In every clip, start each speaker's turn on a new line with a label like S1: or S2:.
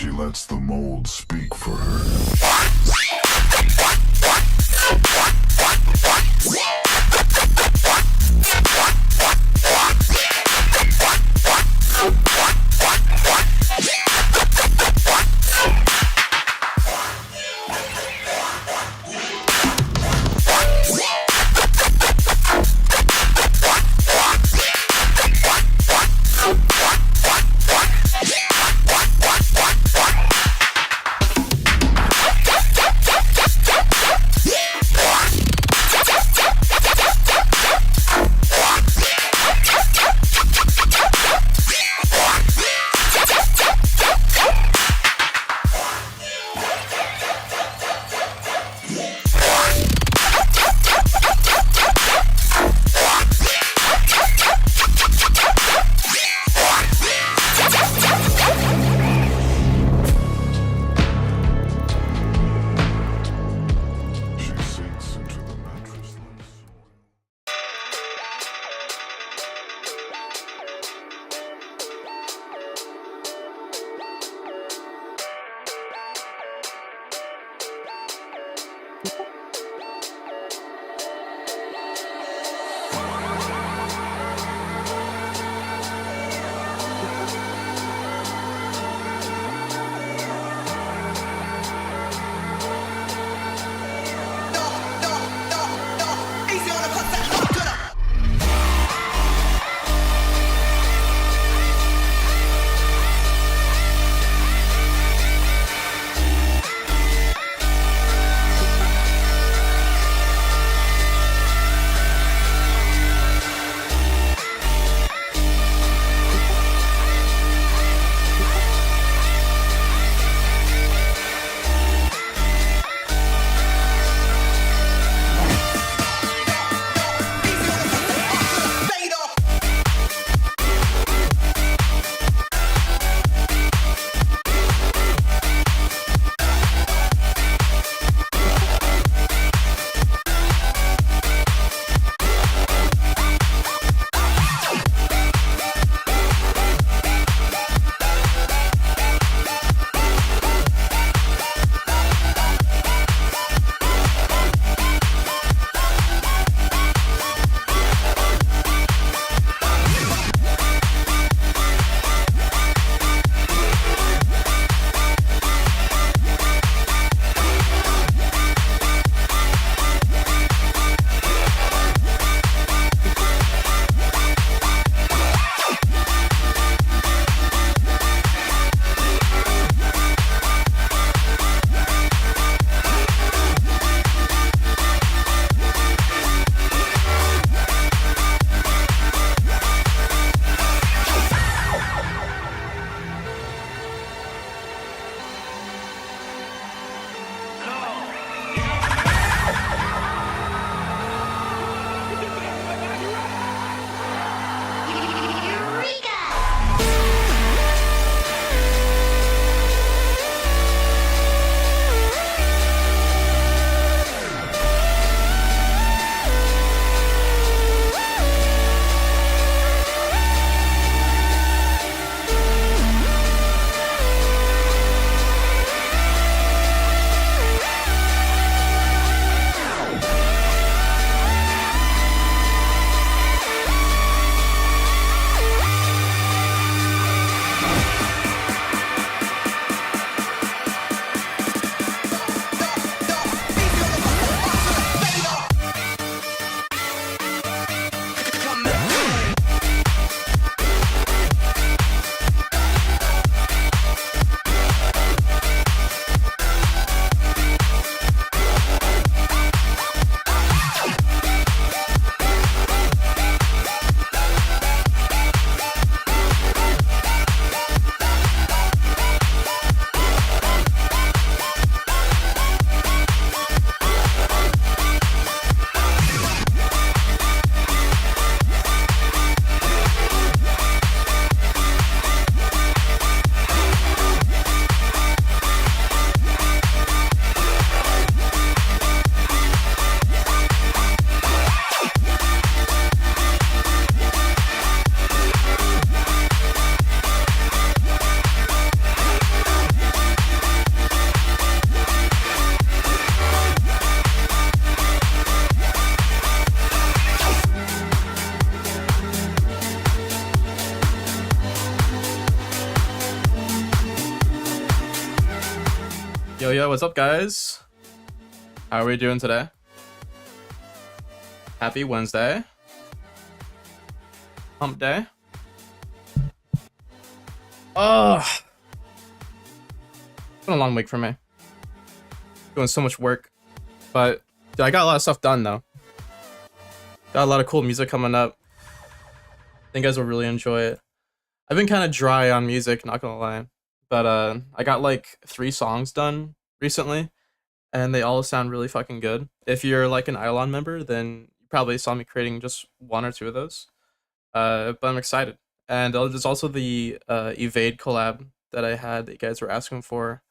S1: She lets the mold speak for her.
S2: What? Yo, what's up, guys? How are we doing today? Happy Wednesday. Hump day. Oh, it's been a long week for me. Doing so much work. But dude, I got a lot of stuff done, though. Got a lot of cool music coming up. I think you guys will really enjoy it. I've been kind of dry on music, not gonna lie. But I got like 3 songs done recently, and they all sound really fucking good. If you're like an Eidolon member, then you probably saw me creating just 1 or 2 of those. But I'm excited. And there's also the Evade collab that I had that you guys were asking for.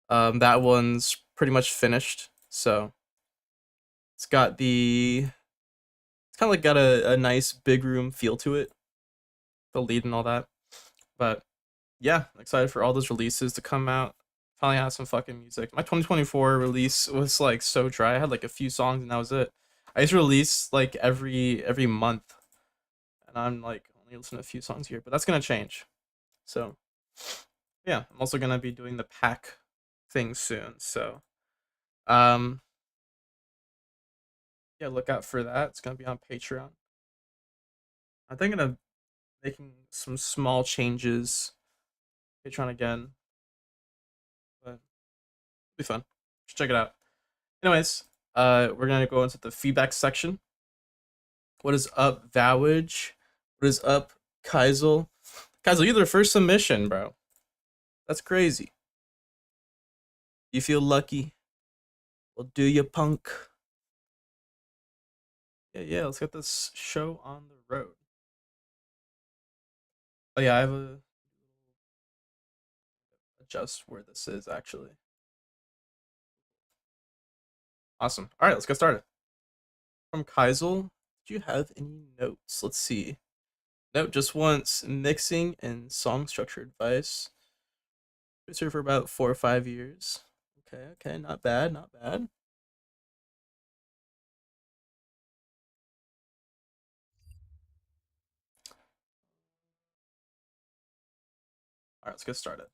S2: That one's pretty much finished. So it's got it's kind of like got a nice big room feel to it, the lead and all that. But yeah, excited for all those releases to come out. Finally have some fucking music. My 2024 release was like so dry. I had like a few songs and that was it. I used to release like every month, and I'm like only listening to a few songs here, but that's gonna change. So yeah, I'm also gonna be doing the pack thing soon. So um yeah, look out for that. It's gonna be on Patreon. I'm thinking of making some small changes. Patreon again, but it'll be fun. Just check it out. Anyways, we're gonna go into the feedback section. What is up, Vowage? What is up, Kaisel? Kaisel, you're the first submission, bro. That's crazy. You feel lucky? Well, do you, punk? Yeah, let's get this show on the road. Oh yeah, I have a adjust where this is actually. Awesome. All right, let's get started. From Kaisel, do you have any notes? Let's see. Note just once mixing and song structure advice. Been here for about 4 or 5 years. Okay, not bad, not bad. All right, let's get started.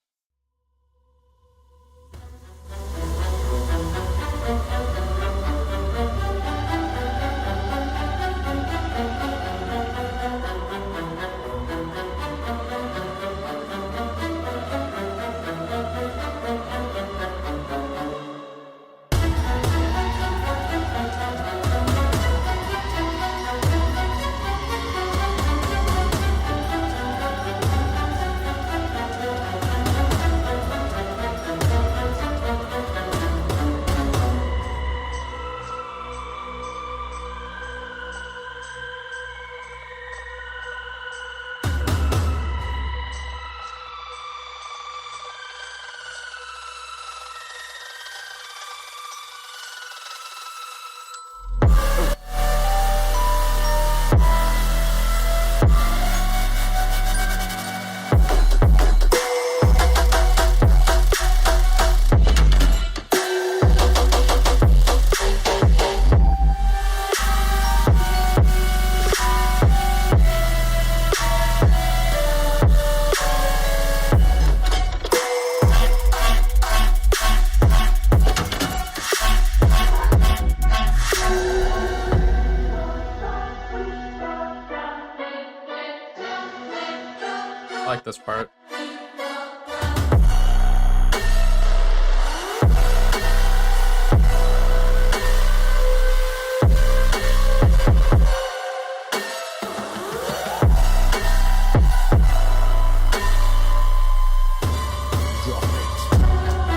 S2: I like this part.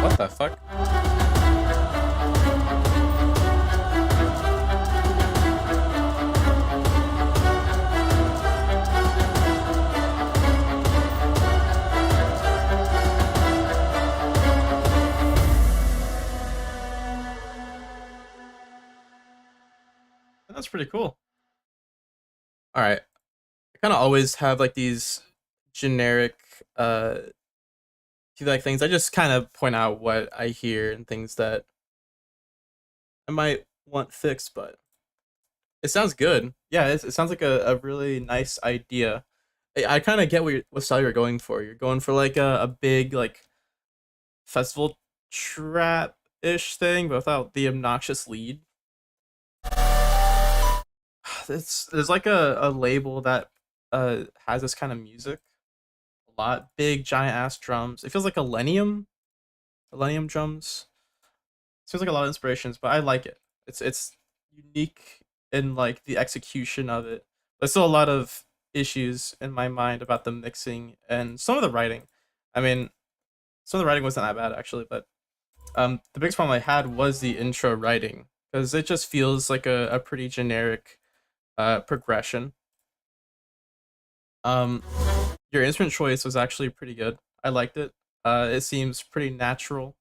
S2: What the fuck? That's pretty cool. All right. I kind of always have like these generic feedback things. I just kind of point out what I hear and things that I might want fixed, but it sounds good. Yeah, it sounds like a really nice idea. I kind of get what style you're going for. You're going for like a big like festival trap-ish thing, but without the obnoxious lead. There's like a label that has this kind of music a lot. Big giant ass drums. It feels like Millennium drums. Seems like a lot of inspirations, but I like it. It's unique in like the execution of it. There's still a lot of issues in my mind about the mixing and some of the writing. I mean, some of the writing wasn't that bad actually, but the biggest problem I had was the intro writing because it just feels like a pretty generic progression. Um, your instrument choice was actually pretty good. I liked it. It seems pretty natural.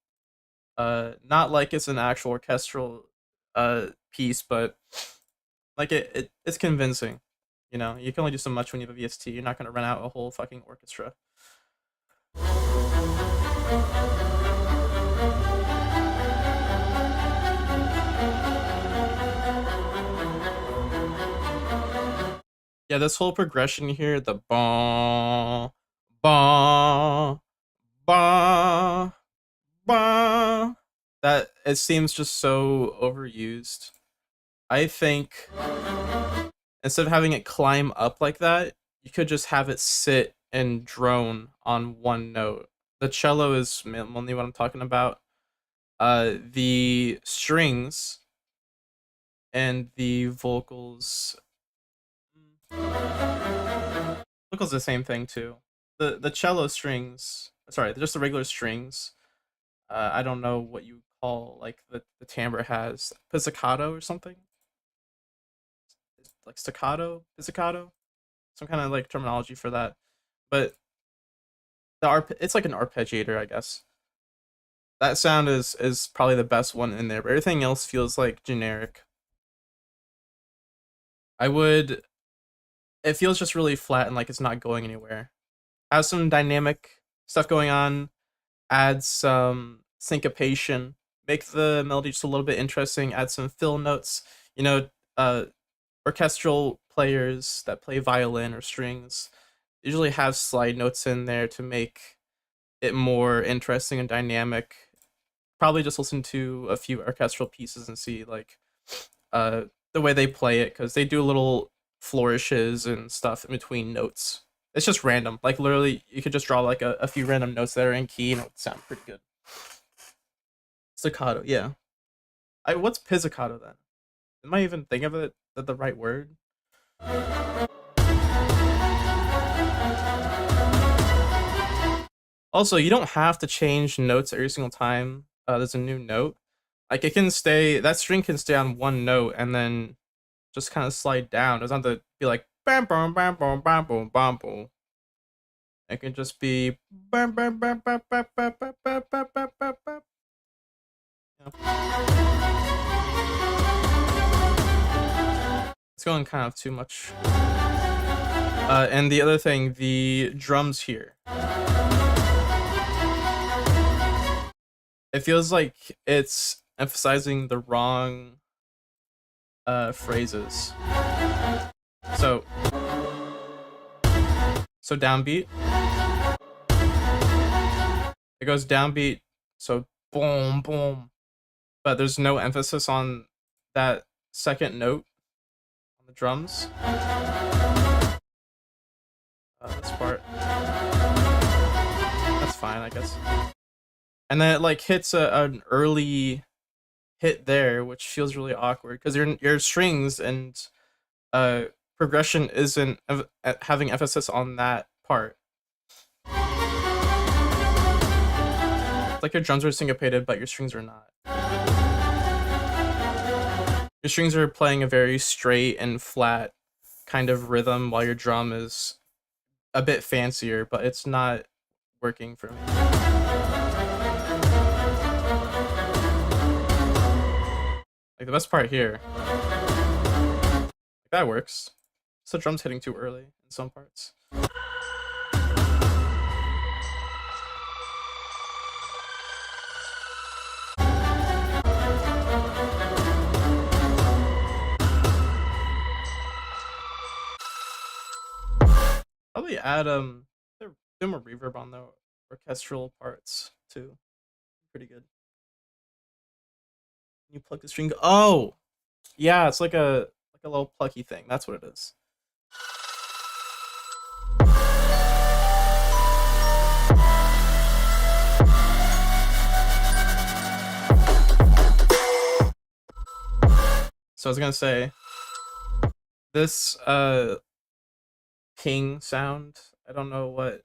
S2: Not like it's an actual orchestral piece, but like it's convincing. You know, you can only do so much when you have a VST. You're not gonna run out a whole fucking orchestra. Yeah, this whole progression here, the ba ba ba ba, that it seems just so overused. I think instead of having it climb up like that, you could just have it sit and drone on one note. The cello is mainly what I'm talking about. The strings and the vocals the same thing too. The cello strings, sorry, just the regular strings. I don't know what you call like the timbre has pizzicato or something, like staccato, pizzicato, some kind of like terminology for that. But it's like an arpeggiator, I guess. That sound is probably the best one in there, but everything else feels like generic. I would It feels just really flat and like it's not going anywhere. Has some dynamic stuff going on, add some syncopation, make the melody just a little bit interesting, add some fill notes. You know, orchestral players that play violin or strings usually have slide notes in there to make it more interesting and dynamic. Probably just listen to a few orchestral pieces and see like the way they play it because they do little flourishes and stuff in between notes. It's just random. Like literally, you could just draw like a few random notes that are in key and it would sound pretty good. Staccato, yeah. What's pizzicato then? Am I even think of it the right word? Also, you don't have to change notes every single time there's a new note. Like it can stay, that string can stay on one note and then just kind of slide down. It doesn't have to be like bam bam bam bam bam boom bam boom. It can just be bam bam bam bam bam bam bam bam bam bam bam bam. It's going kind of too much. And the other thing, the drums here. It feels like it's emphasizing the wrong phrases. So downbeat. It goes downbeat, so boom boom. But there's no emphasis on that second note on the drums. This part. That's fine, I guess. And then it like hits an early hit there, which feels really awkward because your strings and progression isn't having emphasis on that part. It's like your drums are syncopated, but your strings are not. Your strings are playing a very straight and flat kind of rhythm, while your drum is a bit fancier, but it's not working for me. Like the best part here, like that works. So the drum's hitting too early in some parts. Probably add do more reverb on the orchestral parts too. Pretty good. You pluck the string. Oh, yeah, it's like a little plucky thing. That's what it is. So I was gonna say this ping sound. I don't know what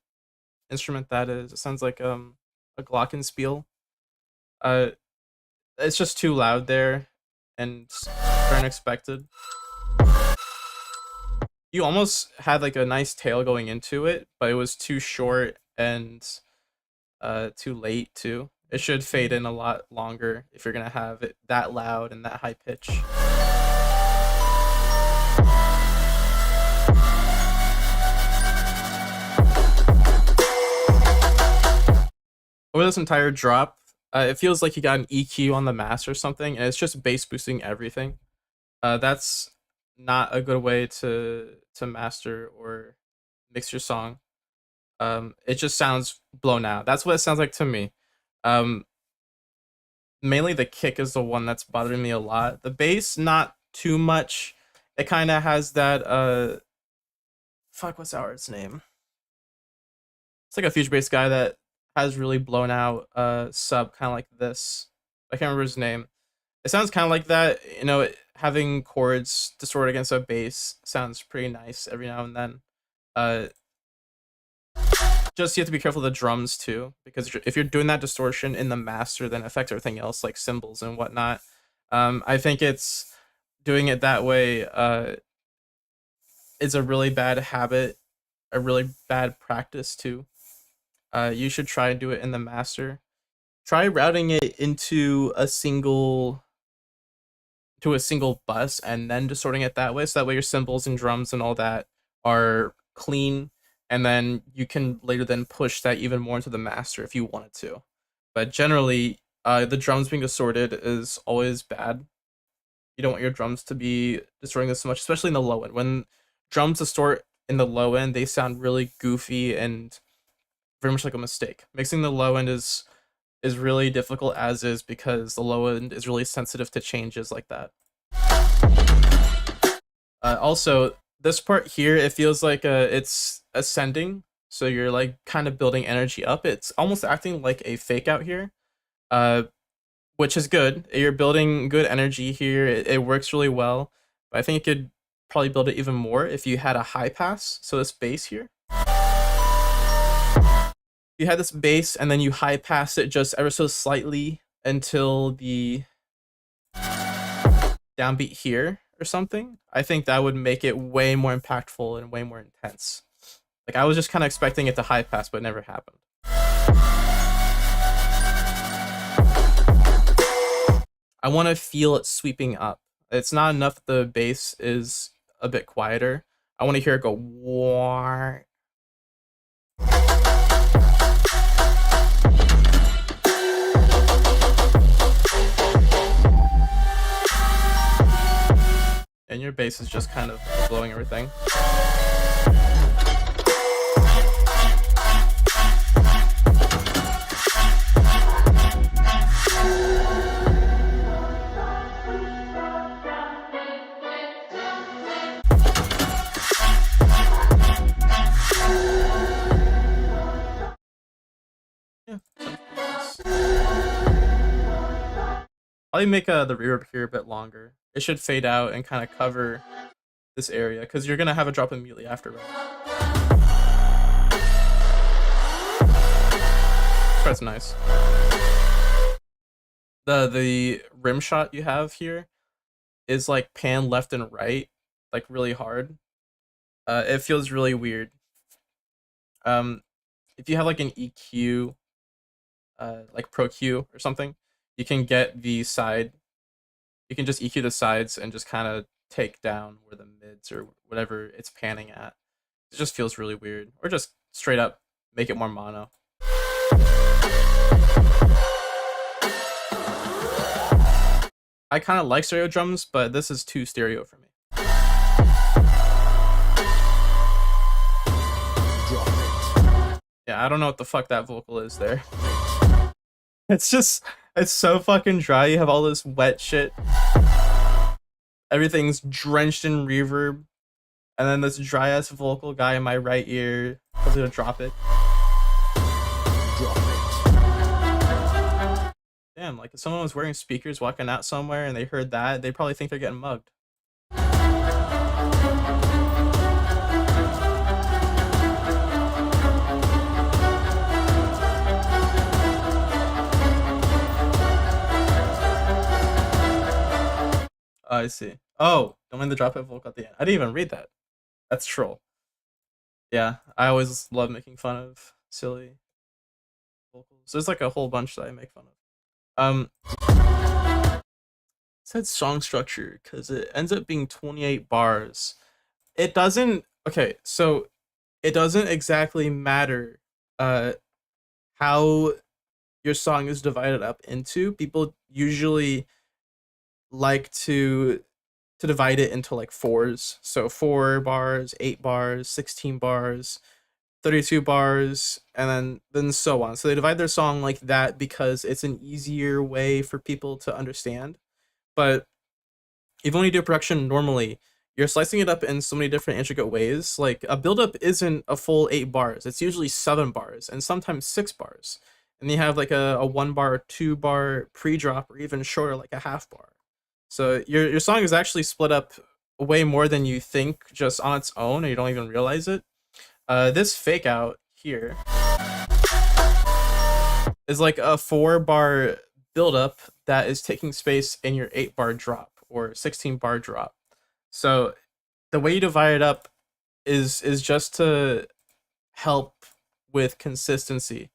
S2: instrument that is. It sounds like a glockenspiel. Uh, it's just too loud there and very unexpected. You almost had like a nice tail going into it, but it was too short and too late too. It should fade in a lot longer if you're gonna have it that loud and that high pitch. Over this entire drop, it feels like you got an EQ on the master or something, and it's just bass boosting everything. That's not a good way to master or mix your song. It just sounds blown out. That's what it sounds like to me. Mainly the kick is the one that's bothering me a lot. The bass, not too much. It kind of has that fuck, what's Howard's name? It's like a future bass guy that has really blown out sub kind of like this. I can't remember his name. It sounds kind of like that. You know, having chords distorted against a bass sounds pretty nice every now and then. Just you have to be careful of the drums too, because if you're doing that distortion in the master, then it affects everything else like cymbals and whatnot. I think it's doing it that way is a really bad habit, a really bad practice too. You should try and do it in the master. Try routing it into a single bus and then distorting it that way, so that way your cymbals and drums and all that are clean, and then you can later then push that even more into the master if you wanted to. But generally, the drums being distorted is always bad. You don't want your drums to be distorting this so much, especially in the low end. When drums distort in the low end, they sound really goofy and very much like a mistake. Mixing the low end is really difficult as is, because the low end is really sensitive to changes like that. Also, this part here, it feels like it's ascending, so you're like kind of building energy up. It's almost acting like a fake out here, which is good. You're building good energy here. It works really well. But I think you could probably build it even more if you had a high pass. So this bass here, you had this bass and then you high pass it just ever so slightly until the downbeat here or something. I think that would make it way more impactful and way more intense. Like, I was just kind of expecting it to high pass, but it never happened. I want to feel it sweeping up. It's not enough that the bass is a bit quieter. I want to hear it go war. And your bass is just kind of blowing everything. Yeah. Probably make the reverb here a bit longer. It should fade out and kind of cover this area, because you're gonna have a drop immediately after, right? That's nice. The rim shot you have here is like pan left and right, like really hard. It feels really weird. If you have like an EQ, like Pro Q or something, you can get the side. You can just EQ the sides and just kind of take down where the mids or whatever it's panning at. It just feels really weird. Or just straight up make it more mono. I kind of like stereo drums, but this is too stereo for me. Yeah, I don't know what the fuck that vocal is there. It's just, it's so fucking dry. You have all this wet shit. Everything's drenched in reverb. And then this dry ass vocal guy in my right ear was gonna drop it.
S3: Drop it.
S2: Damn, like if someone was wearing speakers walking out somewhere and they heard that, they probably think they're getting mugged. I see. Oh, don't mind the drop it vocal at the end. I didn't even read that. That's troll. Yeah, I always love making fun of silly vocals. There's like a whole bunch that I make fun of. It said song structure because it ends up being 28 bars. It doesn't. Okay, so it doesn't exactly matter how your song is divided up into. People usually like to divide it into like fours. So 4 bars, 8 bars, 16 bars, 32 bars, and then so on. So they divide their song like that because it's an easier way for people to understand. But even when you do production normally, you're slicing it up in so many different intricate ways. Like a buildup isn't a full 8 bars. It's usually 7 bars and sometimes 6 bars. And you have like a 1 bar, 2 bar pre-drop, or even shorter, like a half bar. So your song is actually split up way more than you think just on its own, and you don't even realize it. This fake out here is like a 4 bar buildup that is taking space in your 8 bar drop or 16 bar drop. So the way you divide it up is just to help with consistency.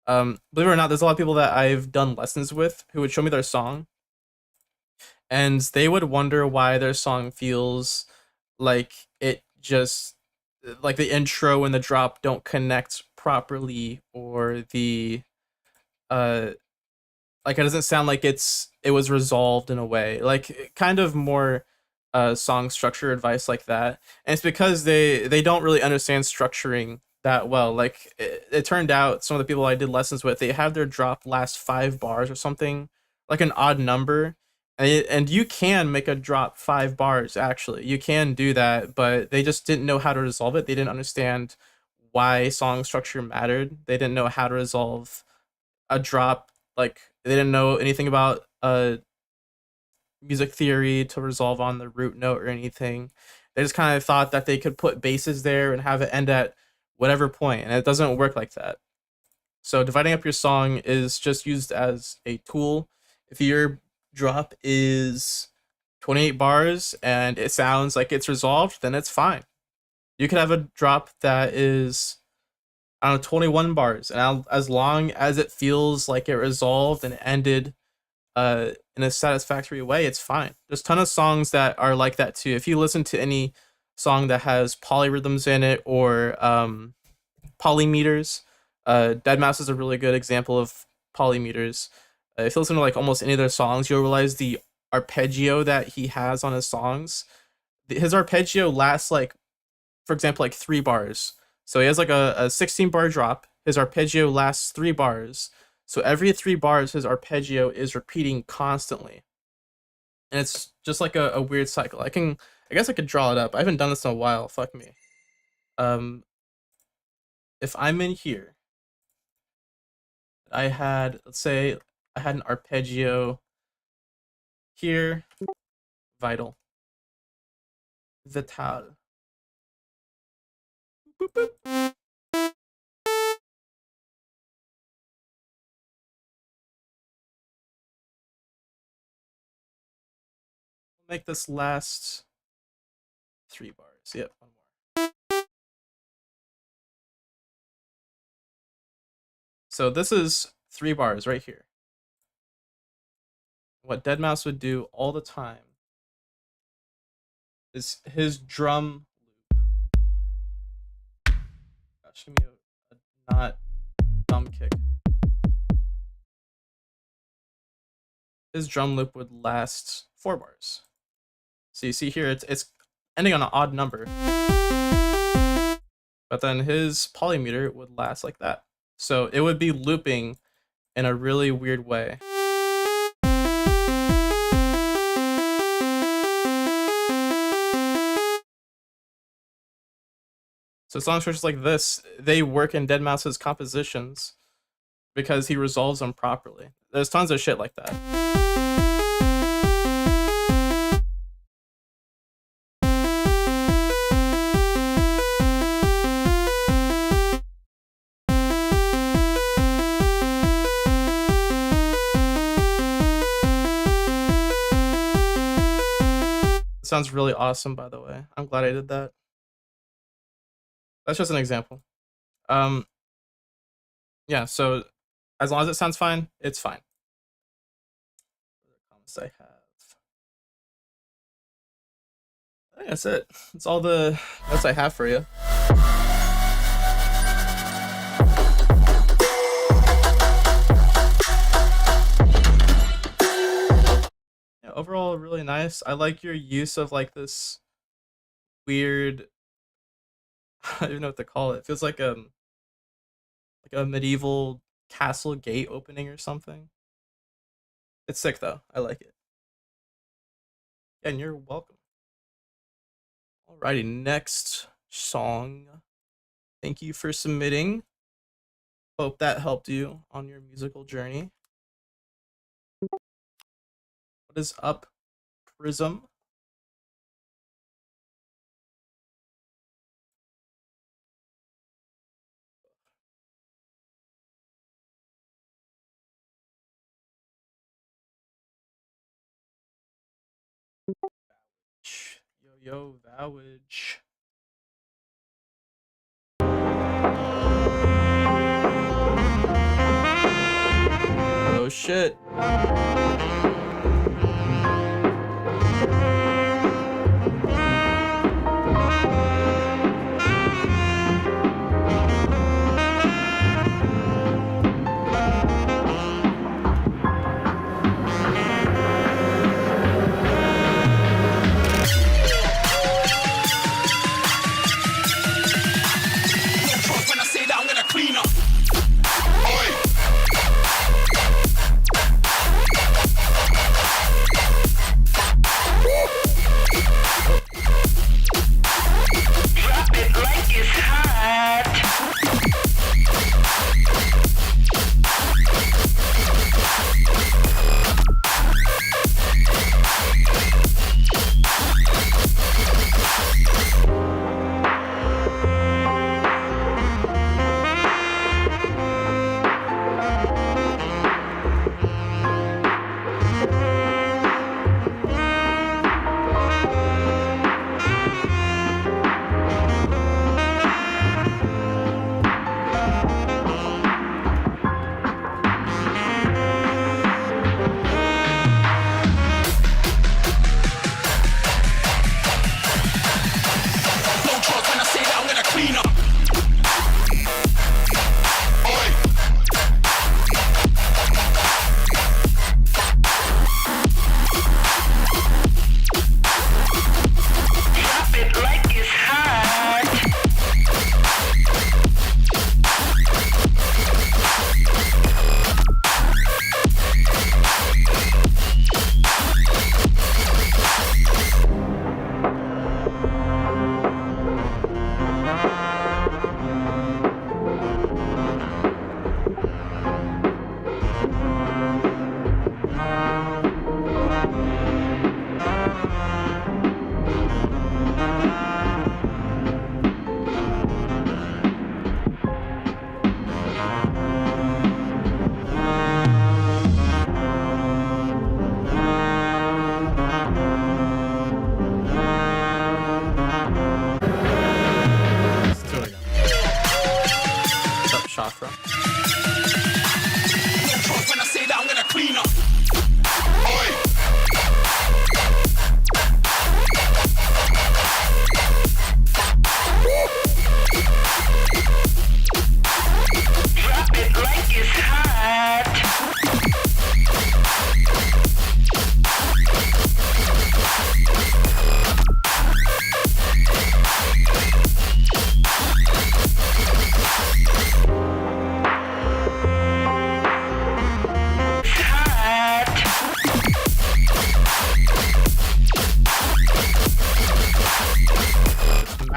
S2: Believe it or not, there's a lot of people that I've done lessons with who would show me their song, and they would wonder why their song feels like it just, like the intro and the drop don't connect properly, or the like it doesn't sound like it was resolved in a way, like kind of more song structure advice like that. And it's because they don't really understand structuring that well. Like it turned out some of the people I did lessons with, they have their drop last 5 bars or something, like an odd number. And you can make a drop 5 bars, actually. You can do that, but they just didn't know how to resolve it. They didn't understand why song structure mattered. They didn't know how to resolve a drop. Like, they didn't know anything about music theory to resolve on the root note or anything. They just kind of thought that they could put basses there and have it end at whatever point, and it doesn't work like that. So dividing up your song is just used as a tool. If your drop is 28 bars and it sounds like it's resolved, then it's fine. You could have a drop that is, I don't know, 21 bars, and as long as it feels like it resolved and ended in a satisfactory way, it's fine. There's a ton of songs that are like that too. If you listen to any song that has polyrhythms in it, or polymeters, Deadmau5 is a really good example of polymeters. If you listen to like almost any of their songs, you'll realize the arpeggio that he has on his songs. His arpeggio lasts like, for example, like 3 bars. So he has like a 16 bar drop. His arpeggio lasts 3 bars. So every 3 bars, his arpeggio is repeating constantly. And it's just like a weird cycle. I guess I could draw it up. I haven't done this in a while. Fuck me. If I'm in here, let's say I had an arpeggio here, vital, vital. Boop, boop. Make this last 3 bars. Yep, 1 more. So this is 3 bars right here. What Deadmau5 would do all the time is his drum loop. Gosh, give me a not drum kick. His drum loop would last 4 bars. So you see here, it's ending on an odd number. But then his polymeter would last like that. So it would be looping in a really weird way. So song structures like this, they work in Deadmau5's compositions because he resolves them properly. There's tons of shit like that. It sounds really awesome, by the way. I'm glad I did that. That's just an example. Yeah, so as long as it sounds fine, it's fine. What comments I have? I think that's it. That's all the notes I have for you. Yeah, overall, really nice. I like your use of like this weird. I don't even know what to call it. It feels like a medieval castle gate opening or something. It's sick though. I like it. Yeah, and you're welcome. Alrighty, next song. Thank you for submitting. Hope that helped you on your musical journey. What is up, Prism? Yo, Vowage. Oh shit.
S4: When I say that, I'm gonna clean up.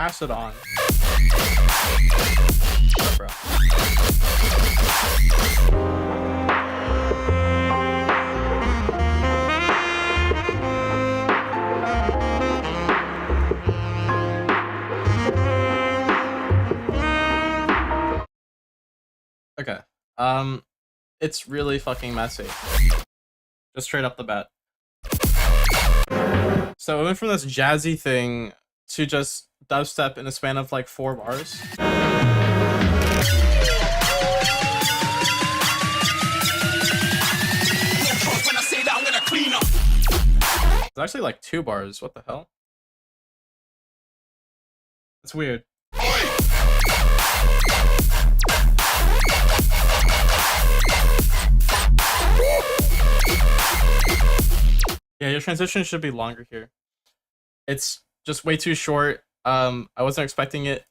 S2: Mastodon. Bro. Okay. It's really fucking messy. Just straight up the bat. So it went from this jazzy thing to just dubstep in a span of like 4 bars.
S4: When I say that, I'm gonna clean up.
S2: It's actually like 2 bars. What the hell? That's weird. Yeah, your transition should be longer here. It's just way too short. I wasn't expecting it,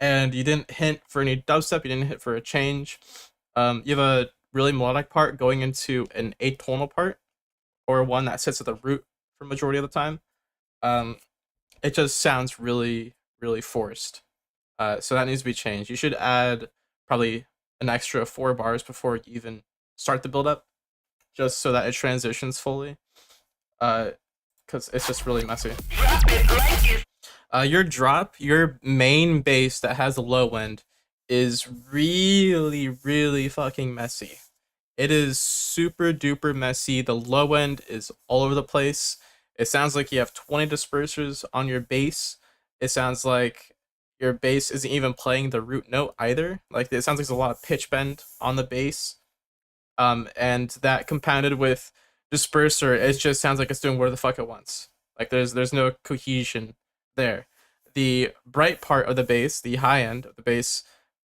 S2: and you didn't hint for any dubstep. You didn't hint for a change. You have a really melodic part going into an atonal part, or one that sits at the root for majority of the time. It just sounds really, really forced. So that needs to be changed. You should add probably an extra 4 bars before you even start the build up, just so that it transitions fully. Because it's just really messy. Your drop, your main bass that has a low end, is really, really fucking messy. It is super duper messy. The low end is all over the place. It sounds like you have 20 dispersers on your bass. It sounds like your bass isn't even playing the root note either. Like, it sounds like there's a lot of pitch bend on the bass. And that compounded with disperser, it just sounds like it's doing where the fuck it wants. Like, there's no cohesion there. The bright part of the bass, the high end of the bass,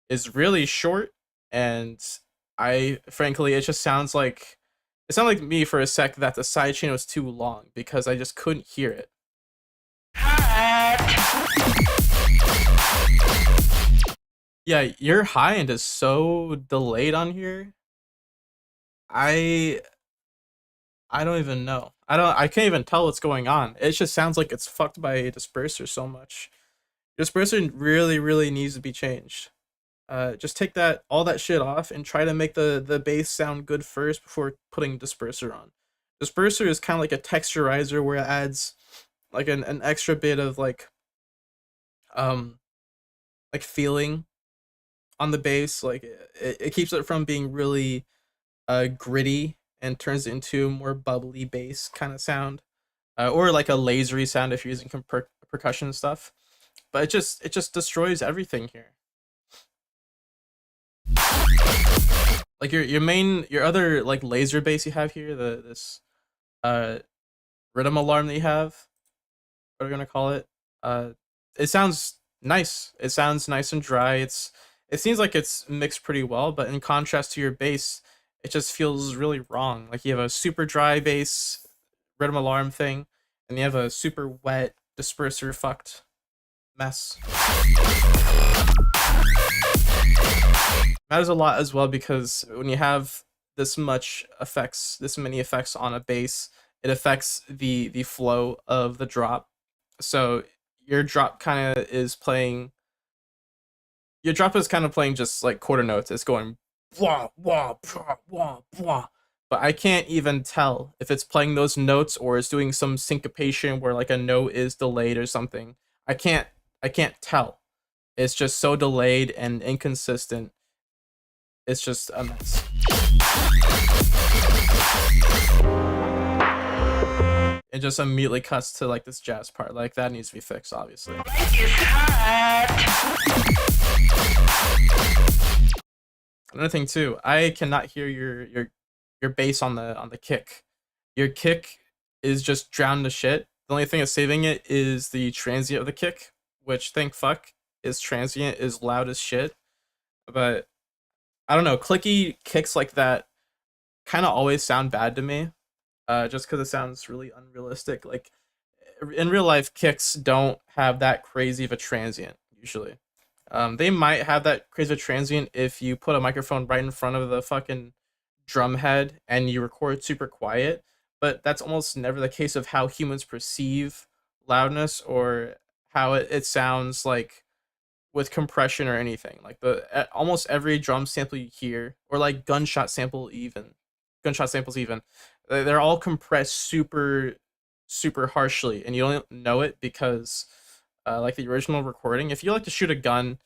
S2: is really short, and frankly, it just sounds like, it sounded like me for a sec that the sidechain was too long because I just couldn't hear it. Yeah, your high end is so delayed on here. I don't even know. I can't even tell what's going on. It just sounds like it's fucked by a disperser so much. Disperser really, really needs to be changed. Just take all that shit off and try to make the bass sound good first before putting disperser on. Disperser is kind of like a texturizer where it adds like an extra bit of like feeling on the bass. Like it keeps it from being really gritty and turns it into a more bubbly bass kind of sound, or like a lasery sound if you're using percussion stuff. But it just destroys everything here. Like your other like laser bass you have here, this rhythm alarm that you have, what are we gonna call it? It sounds nice. It sounds nice and dry. It seems like it's mixed pretty well, but in contrast to your bass, it just feels really wrong. Like, you have a super dry bass rhythm alarm thing, and you have a super wet disperser fucked mess. Matters a lot as well, because when you have this many effects on a bass, it affects the flow of the drop. So your drop kind of is playing just like quarter notes. It's going wah wah blah, wah blah. But I can't even tell if it's playing those notes or it's doing some syncopation where like a note is delayed or something. I can't tell. It's just so delayed and inconsistent. It's just a mess. It just immediately cuts to like this jazz part. Like, that needs to be fixed, obviously. Another thing too, I cannot hear your bass on the kick. Your kick is just drowned to shit. The only thing that's saving it is the transient of the kick, which, thank fuck, is transient, is loud as shit. But I don't know, clicky kicks like that kind of always sound bad to me, just because it sounds really unrealistic. Like, in real life, kicks don't have that crazy of a transient usually. They might have that crazy transient if you put a microphone right in front of the fucking drum head and you record super quiet, but that's almost never the case of how humans perceive loudness or how it sounds like with compression or anything. Like almost every drum sample you hear, or like gunshot samples even, they're all compressed super harshly, and you don't know it because like the original recording, if you like to shoot a gun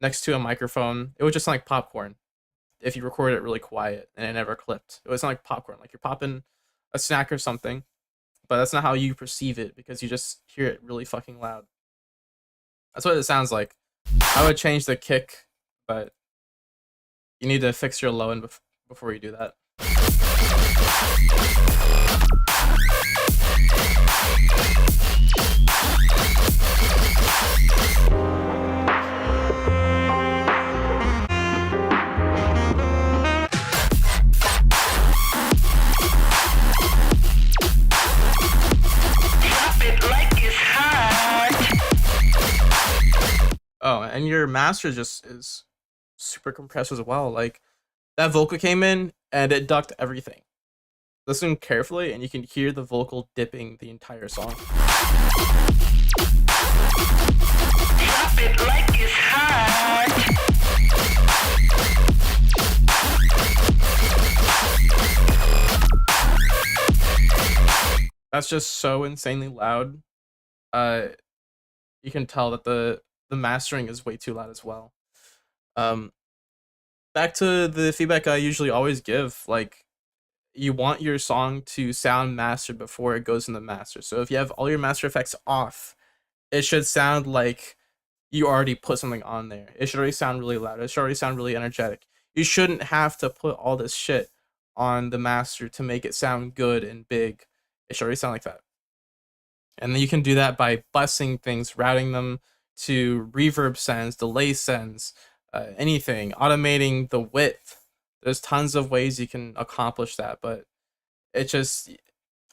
S2: next to a microphone, it would just sound like popcorn if you recorded it really quiet and it never clipped. It would sound like popcorn, like you're popping a snack or something, but that's not how you perceive it because you just hear it really fucking loud. That's what it sounds like. I would change the kick, but you need to fix your low end before you do that. Oh, and your master just is super compressed as well. Like that vocal came in and it ducked everything. Listen carefully and you can hear the vocal dipping the entire song.
S5: Drop it like it's hot.
S2: That's just so insanely loud. You can tell that the mastering is way too loud as well. Back to the feedback I usually always give, like you want your song to sound mastered before it goes in the master. So if you have all your master effects off, it should sound like you already put something on there. It should already sound really loud. It should already sound really energetic. You shouldn't have to put all this shit on the master to make it sound good and big. It should already sound like that. And then you can do that by busing things, routing them to reverb sends, delay sends, anything, automating the width. There's tons of ways you can accomplish that, but it just,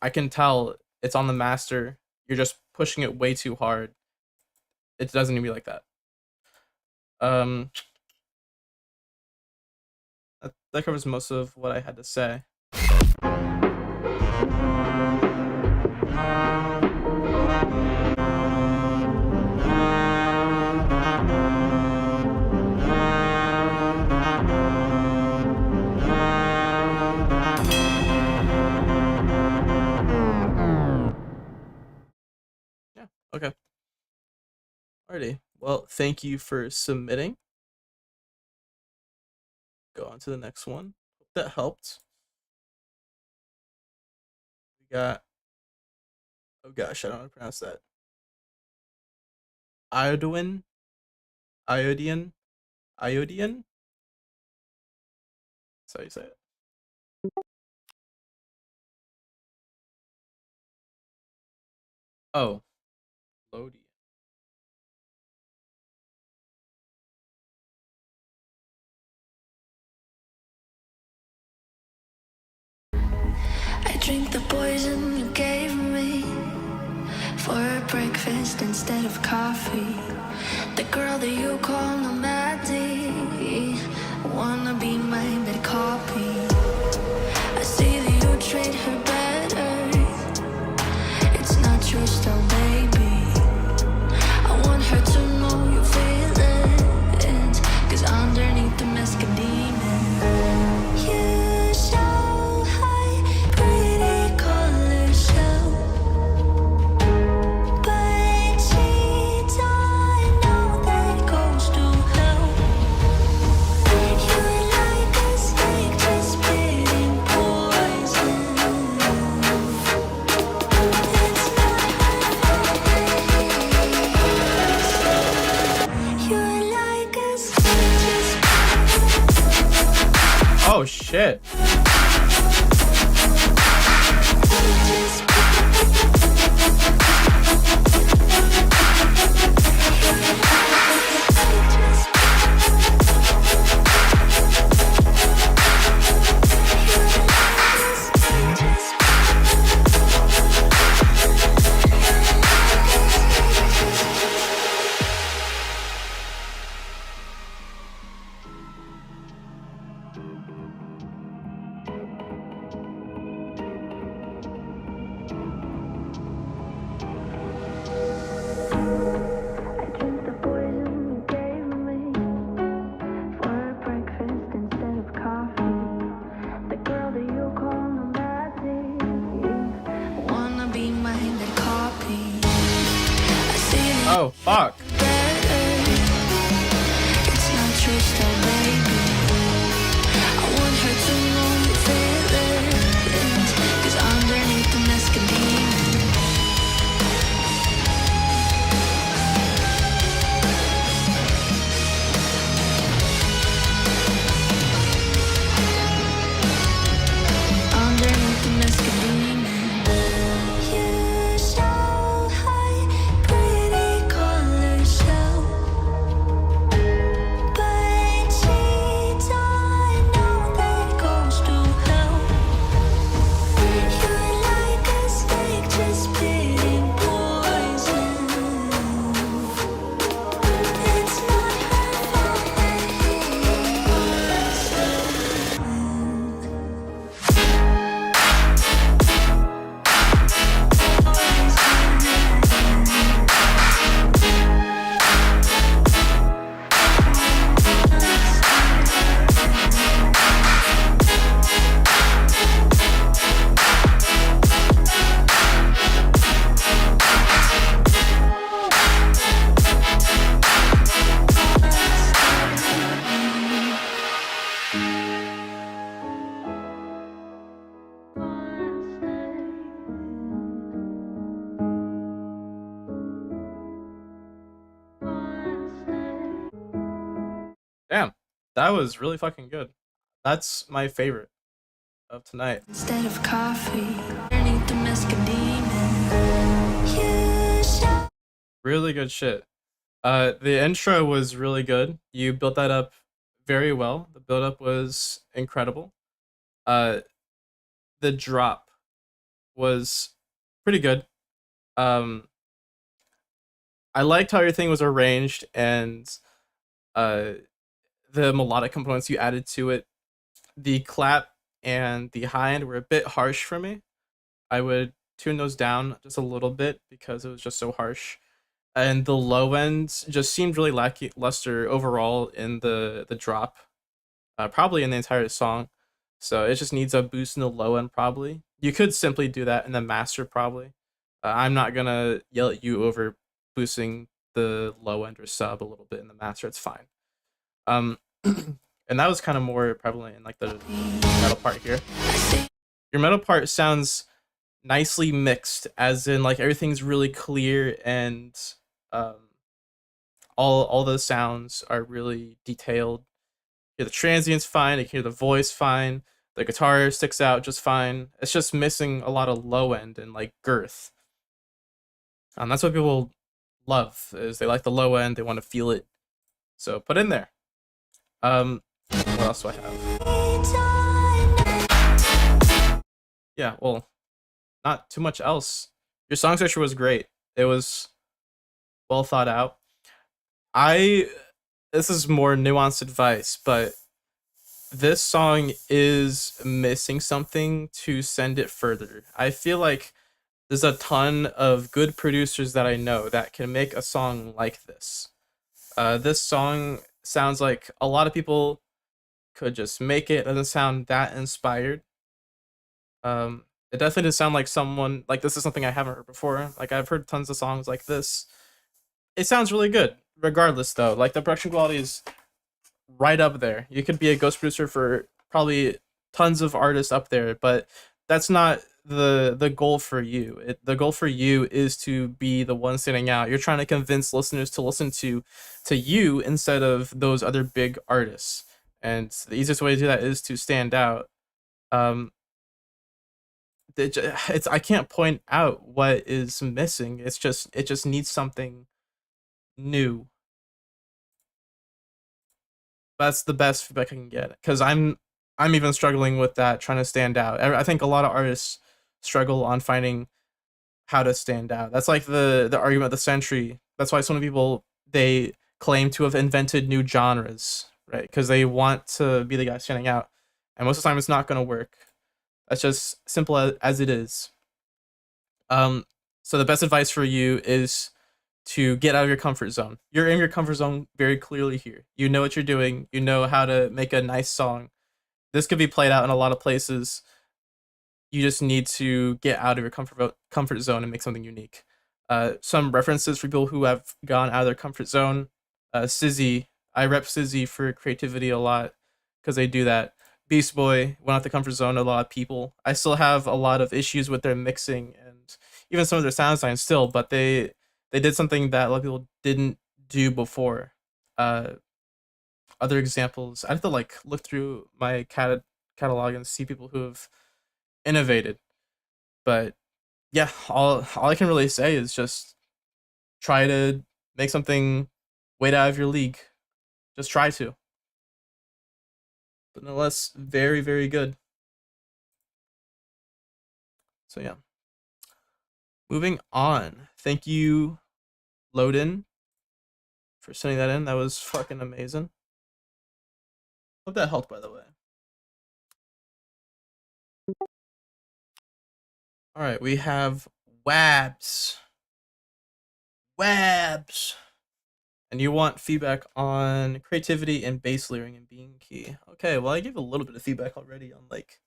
S2: I can tell it's on the master. You're just pushing it way too hard. It doesn't need to be like that. That covers most of what I had to say. Okay. Alrighty. Well, thank you for submitting. Go on to the next one. Hope that helped. We got, oh gosh, I don't know how to pronounce that. Iodian? That's how you say it. Oh. Lodian.
S6: I drink the poison you gave me for breakfast instead of coffee. The girl that you call no Maddie, wanna be my bed copy. I see that you treat her better. It's not your style, baby. I want her to know you feel it, 'cause underneath the mask a demon. You so high, pretty color show, but she don't know that goes to hell. You're like a snake just spitting poison. It's not you're like a snake just
S2: Oh shit. Damn, that was really fucking good. That's my favorite of tonight.
S6: Instead of coffee, underneath the mask of demon. You shall
S2: Really good shit. The intro was really good. You built that up very well. The build up was incredible. The drop was pretty good. I liked how everything was arranged and uh the melodic components you added to it. The clap and the high end were a bit harsh for me. I would tune those down just a little bit because it was just so harsh. And the low end just seemed really lackluster overall in the drop, probably in the entire song. So it just needs a boost in the low end, probably. You could simply do that in the master, probably. I'm not gonna yell at you over boosting the low end or sub a little bit in the master. It's fine. And that was kind of more prevalent in like the metal part here. Your metal part sounds nicely mixed, as in like everything's really clear and all the sounds are really detailed. You hear the transients fine, you can hear the voice fine, the guitar sticks out just fine. It's just missing a lot of low end and like girth. That's what people love, is they like the low end, they want to feel it. So put in there. What else do I have? Yeah, well, not too much else. Your song structure was great. It was well thought out. This is more nuanced advice, but this song is missing something to send it further. I feel like there's a ton of good producers that I know that can make a song like this. This song sounds like a lot of people could just make it. It doesn't sound that inspired. It definitely doesn't sound like someone like this is something I haven't heard before. Like I've heard tons of songs like this. It sounds really good, regardless though. Like the production quality is right up there. You could be a ghost producer for probably tons of artists up there, but that's not the goal for you. The goal for you is to be the one standing out. You're trying to convince listeners to listen to you instead of those other big artists. And the easiest way to do that is to stand out. I can't point out what is missing. It just needs something new. That's the best feedback I can get, because I'm even struggling with that, trying to stand out. I think a lot of artists struggle on finding how to stand out. That's like the argument of the century. That's why so many people, they claim to have invented new genres, right? Because they want to be the guy standing out, and most of the time it's not going to work. That's just simple as it is. So the best advice for you is to get out of your comfort zone. You're in your comfort zone very clearly here. You know what you're doing. You know how to make a nice song. This could be played out in a lot of places. You just need to get out of your comfort zone and make something unique. Some references for people who have gone out of their comfort zone. Sizzy, I rep Sizzy for creativity a lot because they do that. Beast Boy went out the comfort zone. A lot of people. I still have a lot of issues with their mixing and even some of their sound design still, but they did something that a lot of people didn't do before. Other examples, I have to like look through my catalog and see people who have innovated. But yeah, all I can really say is just try to make something way out of your league. Just try to. But nonetheless, very, very good. So yeah. Moving on. Thank you, Loden, for sending that in. That was fucking amazing. Hope that helped, by the way. All right, we have Wabs. Wabs. And you want feedback on creativity and bass layering and being key. Okay, well I gave a little bit of feedback already on like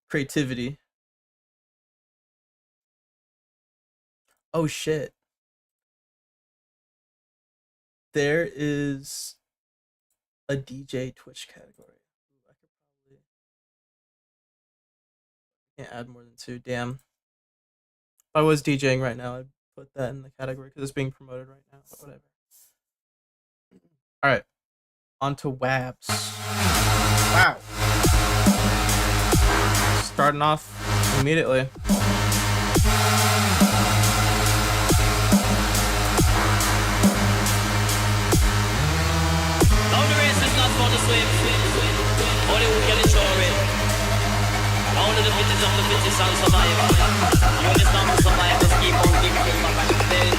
S2: creativity. Oh shit. There is a DJ Twitch category. Ooh, I could probably can't add more than 2. Damn. If I was DJing right now, I'd put that in the category because it's being promoted right now. But whatever. All right. onto Wabs. Wow. Starting off immediately.
S7: Now the race is not for the swift, only who can ensure it. Only the fittest of the fittest shall survive. You understand to survive, just keep on giving them back and then.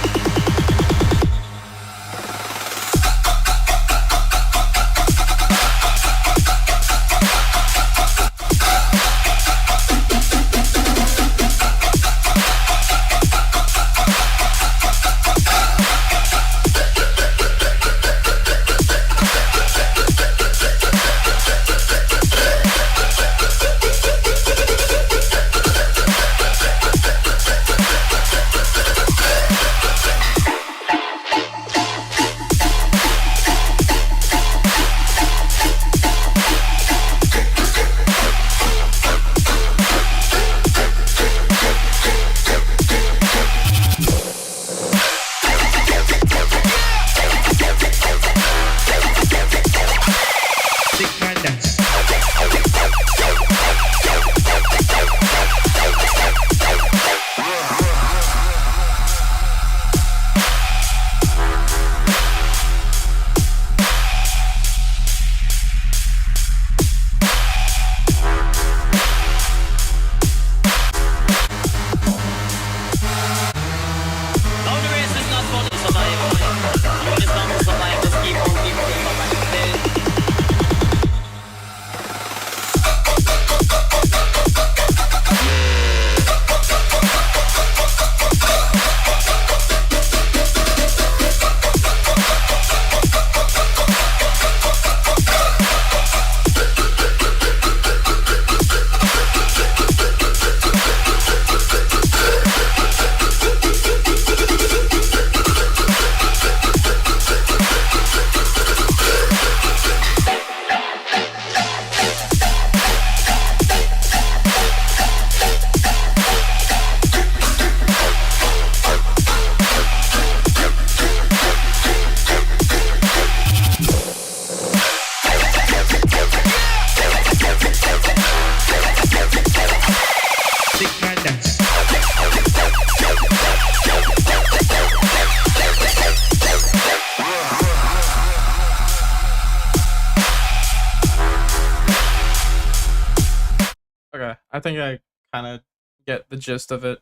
S2: Okay, I think I kind of get the gist of it.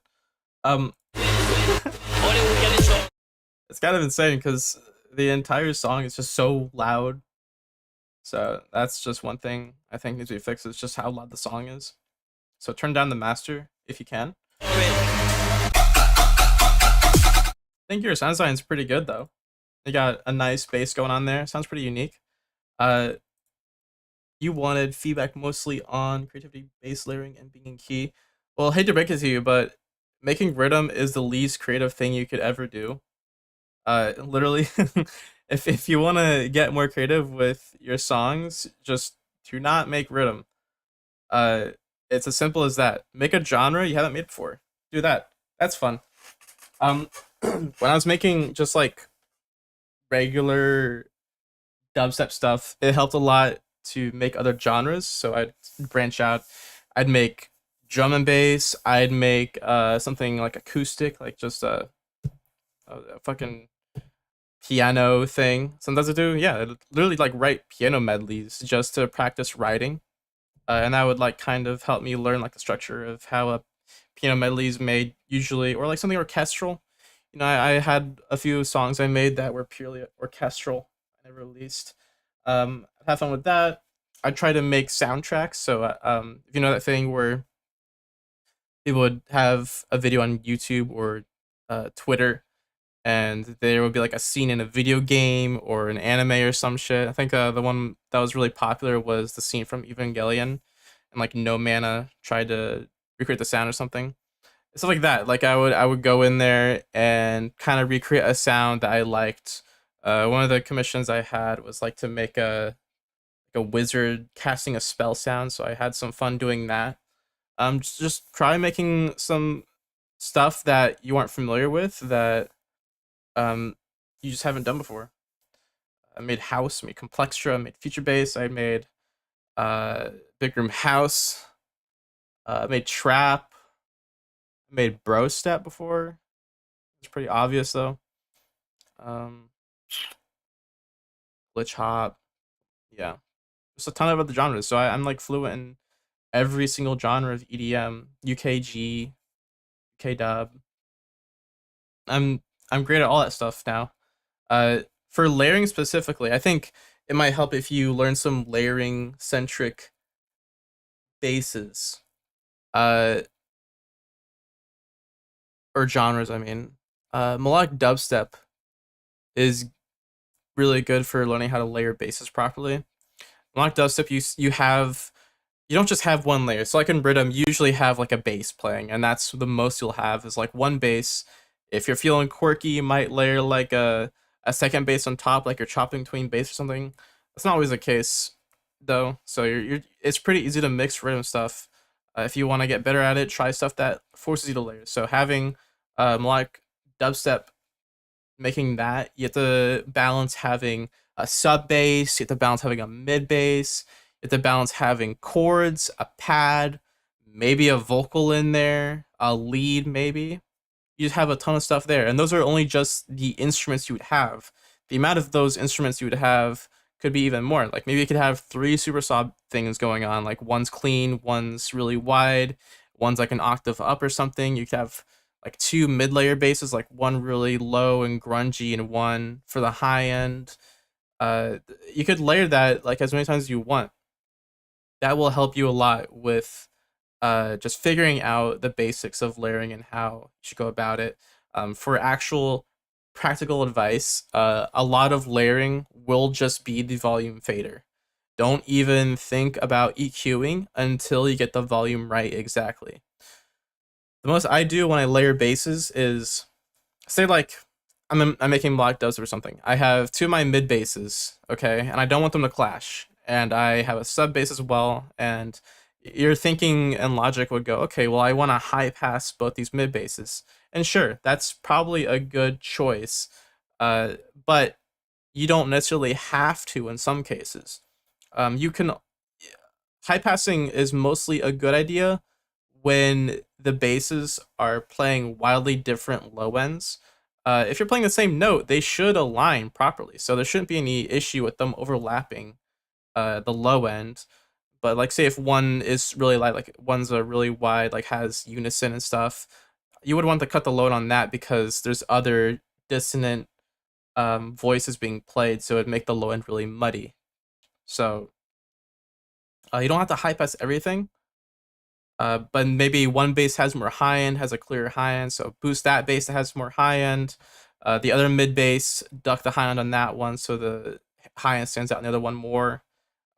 S2: It's kind of insane because the entire song is just so loud. So that's just one thing I think needs to be fixed. Is just how loud the song is. So turn down the master if you can. I think your sound design is pretty good though. You got a nice bass going on there. Sounds pretty unique. You wanted feedback mostly on creativity, bass layering, and being in key. Well, hate to break it to you, but making rhythm is the least creative thing you could ever do. Literally, if you want to get more creative with your songs, just do not make rhythm. It's as simple as that. Make a genre you haven't made before. Do that. That's fun. When I was making just like regular dubstep stuff, it helped a lot to make other genres. So I'd branch out. I'd make drum and bass. I'd make something like acoustic, like just a fucking piano thing. Sometimes I do, yeah, I'd literally like write piano medleys just to practice writing. And that would like kind of help me learn like the structure of how a piano medley is made usually, or like something orchestral. You know, I had a few songs I made that were purely orchestral. I never released. I'd have fun with that. I try to make soundtracks. So, if you know that thing where people would have a video on YouTube or Twitter, and there would be like a scene in a video game or an anime or some shit. I think the one that was really popular was the scene from Evangelion, and like No Mana tried to recreate the sound or something. Stuff like that. Like I would go in there and kind of recreate a sound that I liked. One of the commissions I had was like to make a wizard casting a spell sound, so I had some fun doing that. Just try making some stuff that you aren't familiar with that you just haven't done before. I made house, I made complextra, I made future bass, I made big room house, I made trap, I made bro step before. It's pretty obvious though. Glitch hop, yeah. There's a ton of other genres, so I'm like fluent in every single genre of EDM, UKG, UK dub. I'm great at all that stuff now. For layering specifically, I think it might help if you learn some layering centric basses, or genres. I mean, melodic dubstep is really good for learning how to layer basses properly. Melodic dubstep, you don't just have one layer. So like in rhythm, you usually have like a bass playing, and that's the most you'll have is like one bass. If you're feeling quirky, you might layer like a second bass on top, like you're chopping between bass or something. That's not always the case though. So it's pretty easy to mix rhythm stuff. If you want to get better at it, try stuff that forces you to layer. So having melodic dubstep, making that, you have to balance having a sub bass, you have to balance having a mid bass, you have to balance having chords, a pad, maybe a vocal in there, a lead maybe. You just have a ton of stuff there, and those are only just the instruments you would have. The amount of those instruments you would have could be even more. Like maybe you could have 3 super saw things going on, like one's clean, one's really wide, one's like an octave up or something. You could have like 2 mid-layer basses, like one really low and grungy and one for the high end. You could layer that like as many times as you want. That will help you a lot with just figuring out the basics of layering and how you should go about it. For actual practical advice, a lot of layering will just be the volume fader. Don't even think about EQing until you get the volume right exactly. The most I do when I layer basses is, say like I'm making block dubs or something. I have 2 of my mid basses, okay, and I don't want them to clash. And I have a sub bass as well, and your thinking and logic would go, okay, well, I want to high pass both these mid basses. And sure, that's probably a good choice, but you don't necessarily have to in some cases. You can, high passing is mostly a good idea when the basses are playing wildly different low ends. If you're playing the same note, they should align properly, so there shouldn't be any issue with them overlapping the low end. But like say if one is really light, like one's a really wide, like has unison and stuff, you would want to cut the load on that because there's other dissonant voices being played, so it'd make the low end really muddy. So you don't have to high pass everything, but maybe one bass has more high end, has a clearer high end, so boost that bass that has more high end. The other mid bass, duck the high end on that one so the high end stands out in the other one more.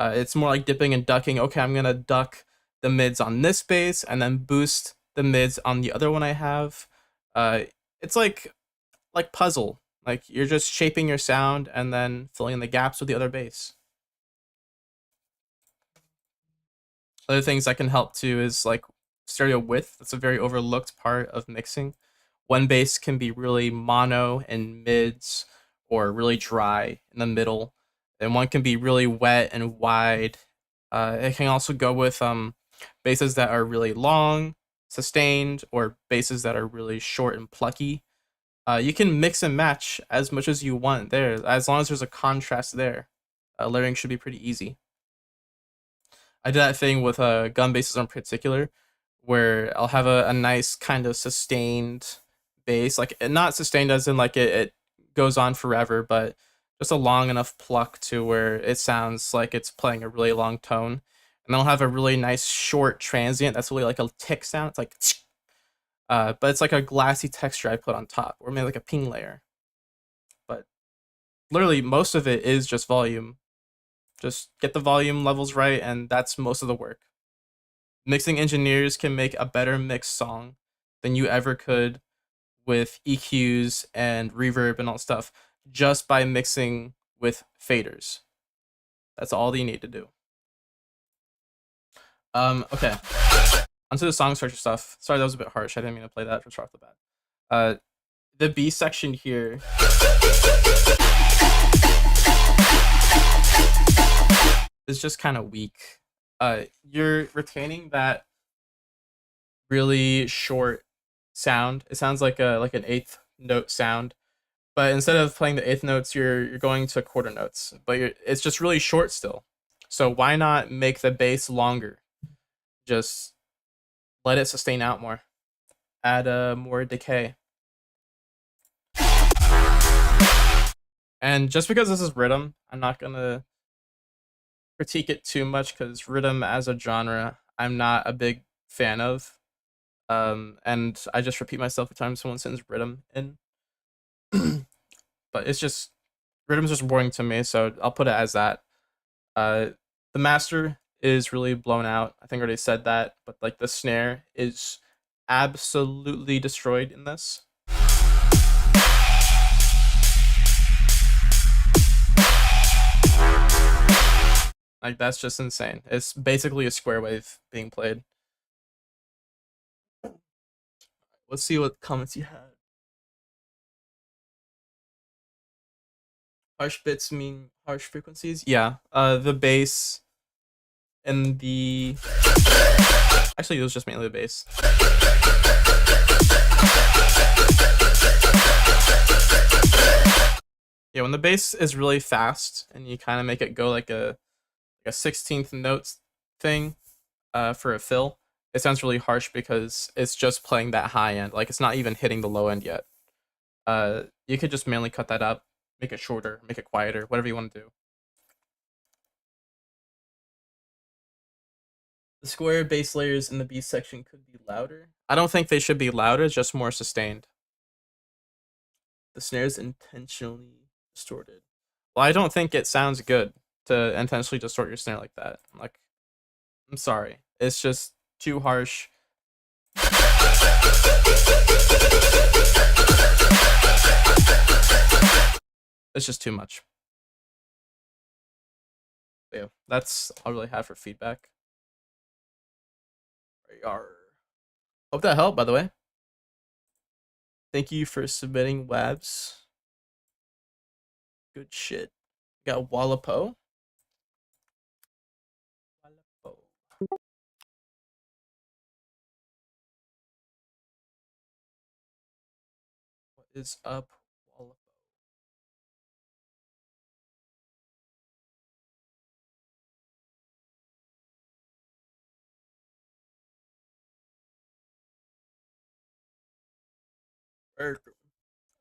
S2: It's more like dipping and ducking. Okay, I'm gonna duck the mids on this bass and then boost the mids on the other one I have. It's like puzzle. Like you're just shaping your sound and then filling in the gaps with the other bass. Other things that can help too is like stereo width. That's a very overlooked part of mixing. One bass can be really mono in mids or really dry in the middle. And one can be really wet and wide. It can also go with basses that are really long, sustained, or basses that are really short and plucky. You can mix and match as much as you want there, as long as there's a contrast there. Layering should be pretty easy. I did that thing with gun basses in particular, where I'll have a nice kind of sustained bass, like not sustained as in like it goes on forever, but just a long enough pluck to where it sounds like it's playing a really long tone. And then I'll have a really nice short transient that's really like a tick sound. It's like, but it's like a glassy texture I put on top, or maybe like a ping layer. But literally most of it is just volume. Just get the volume levels right, and that's most of the work. Mixing engineers can make a better mixed song than you ever could with EQs and reverb and all stuff, just by mixing with faders. That's all you need to do. Okay. Onto the song structure stuff. Sorry, that was a bit harsh. I didn't mean to play that right off the bat. The B section here is just kind of weak. You're retaining that really short sound. It sounds like an eighth note sound, but instead of playing the eighth notes, you're going to quarter notes. But it's just really short still. So why not make the bass longer? Just let it sustain out more. Add more decay. And just because this is rhythm, I'm not gonna critique it too much because rhythm as a genre, I'm not a big fan of. And I just repeat myself every time someone sends rhythm in. But it's just rhythm's just boring to me, so I'll put it as that. The master is really blown out. I think I already said that, but like the snare is absolutely destroyed in this. Like that's just insane. It's basically a square wave being played. Let's see what comments you had. Harsh bits mean harsh frequencies? Yeah. The bass and the... Actually, it was just mainly the bass. Yeah, when the bass is really fast and you kind of make it go like a 16th note thing for a fill, it sounds really harsh because it's just playing that high end. Like, it's not even hitting the low end yet. You could just mainly cut that up, make it shorter, make it quieter, whatever you want to do. The square bass layers in the B section could be louder. I don't think they should be louder, just more sustained. The snare's intentionally distorted. Well, I don't think it sounds good to intentionally distort your snare like that. Like, I'm sorry. It's just too harsh. It's just too much. But yeah, that's all I really have for feedback. Hope that helped, by the way. Thank you for submitting, Wabs. Good shit. Got Wallapo. What is up, Wallapo?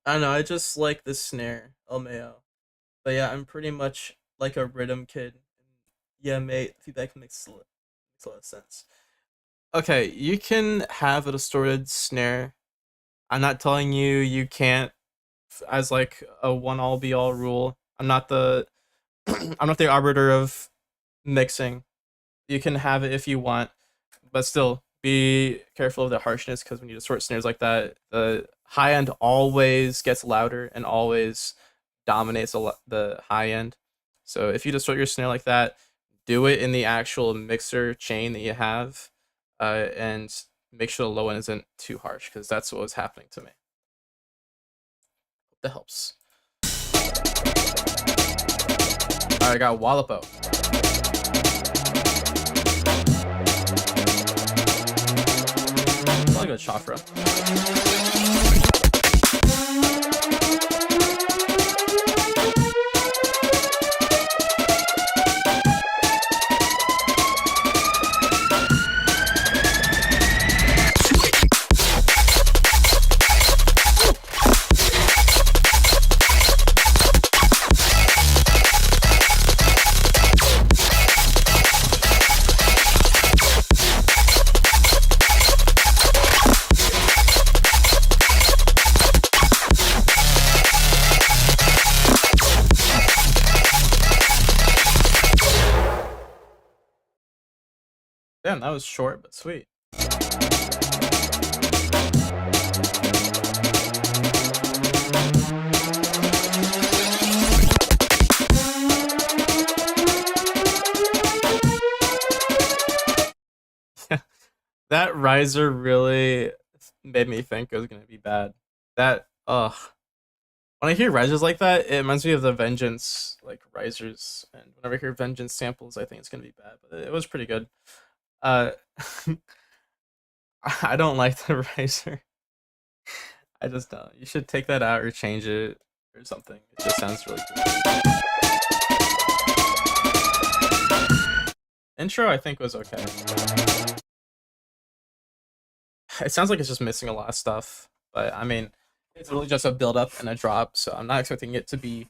S2: I don't know, I just like the snare, LMAO. But yeah, I'm pretty much like a rhythm kid. Yeah, mate, feedback makes a lot of sense. Okay, you can have a distorted snare. I'm not telling you you can't as like a one all be all rule. I'm not the I'm not the arbiter of mixing. You can have it if you want, but still be careful of the harshness because when you distort snares like that, the high end always gets louder and always dominates the high end. So if you distort your snare like that, do it in the actual mixer chain that you have, and make sure the low end isn't too harsh because that's what was happening to me. Hope that helps. Alright, I got Wallapo. I'll go Chakra. Damn, that was short but sweet. That riser really made me think it was gonna be bad. That When I hear risers like that, it reminds me of the Vengeance like risers, and whenever I hear Vengeance samples, I think it's gonna be bad, but it was pretty good. Uh, I don't like the riser. I just don't. You should take that out or change it or something. It just sounds really good. Intro, I think, was okay. It sounds like it's just missing a lot of stuff, but I mean, it's really just a build up and a drop, so I'm not expecting it to be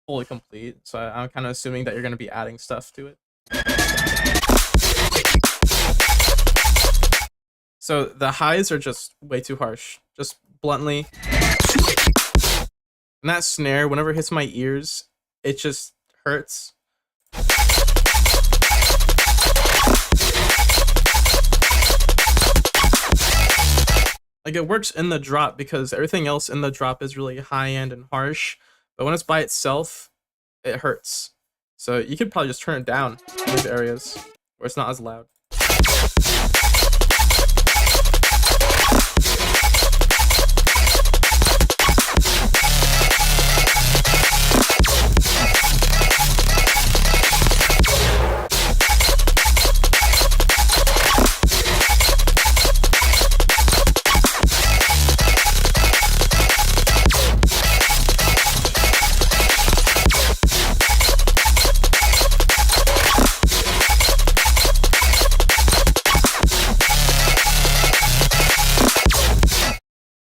S2: fully complete. So I'm kind of assuming that you're going to be adding stuff to it. So the highs are just way too harsh, just bluntly. And that snare, whenever it hits my ears, it just hurts. Like, it works in the drop because everything else in the drop is really high end and harsh, but when it's by itself, it hurts. So you could probably just turn it down in these areas where it's not as loud.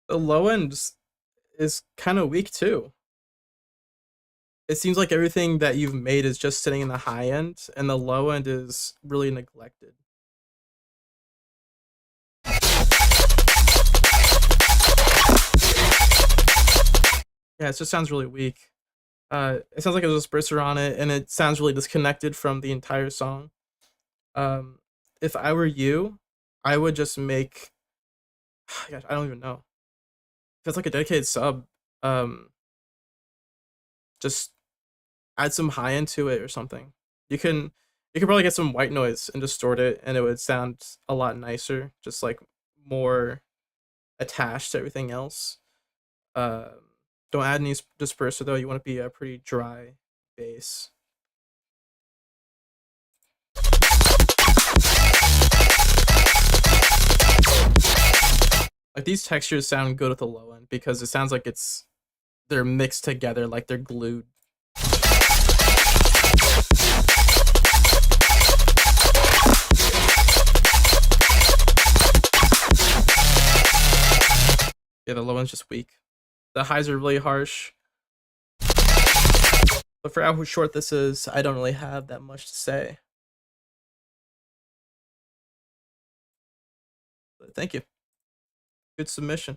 S2: The low end is kind of weak too. It seems like everything that you've made is just sitting in the high end, and the low end is really neglected. Yeah, it just sounds really weak. It sounds like there's a disperser on it, and it sounds really disconnected from the entire song. If I were you, I would just make. Gosh, I don't even know. If it's like a dedicated sub, just add some high end to it or something. You could probably get some white noise and distort it, and it would sound a lot nicer, just like more attached to everything else. Don't add any disperser though. You want to be a pretty dry bass. Like, these textures sound good with the low end because it sounds like they're mixed together, like they're glued. Yeah, the low end's just weak. The highs are really harsh. But for how short this is, I don't really have that much to say. But thank you. Good submission.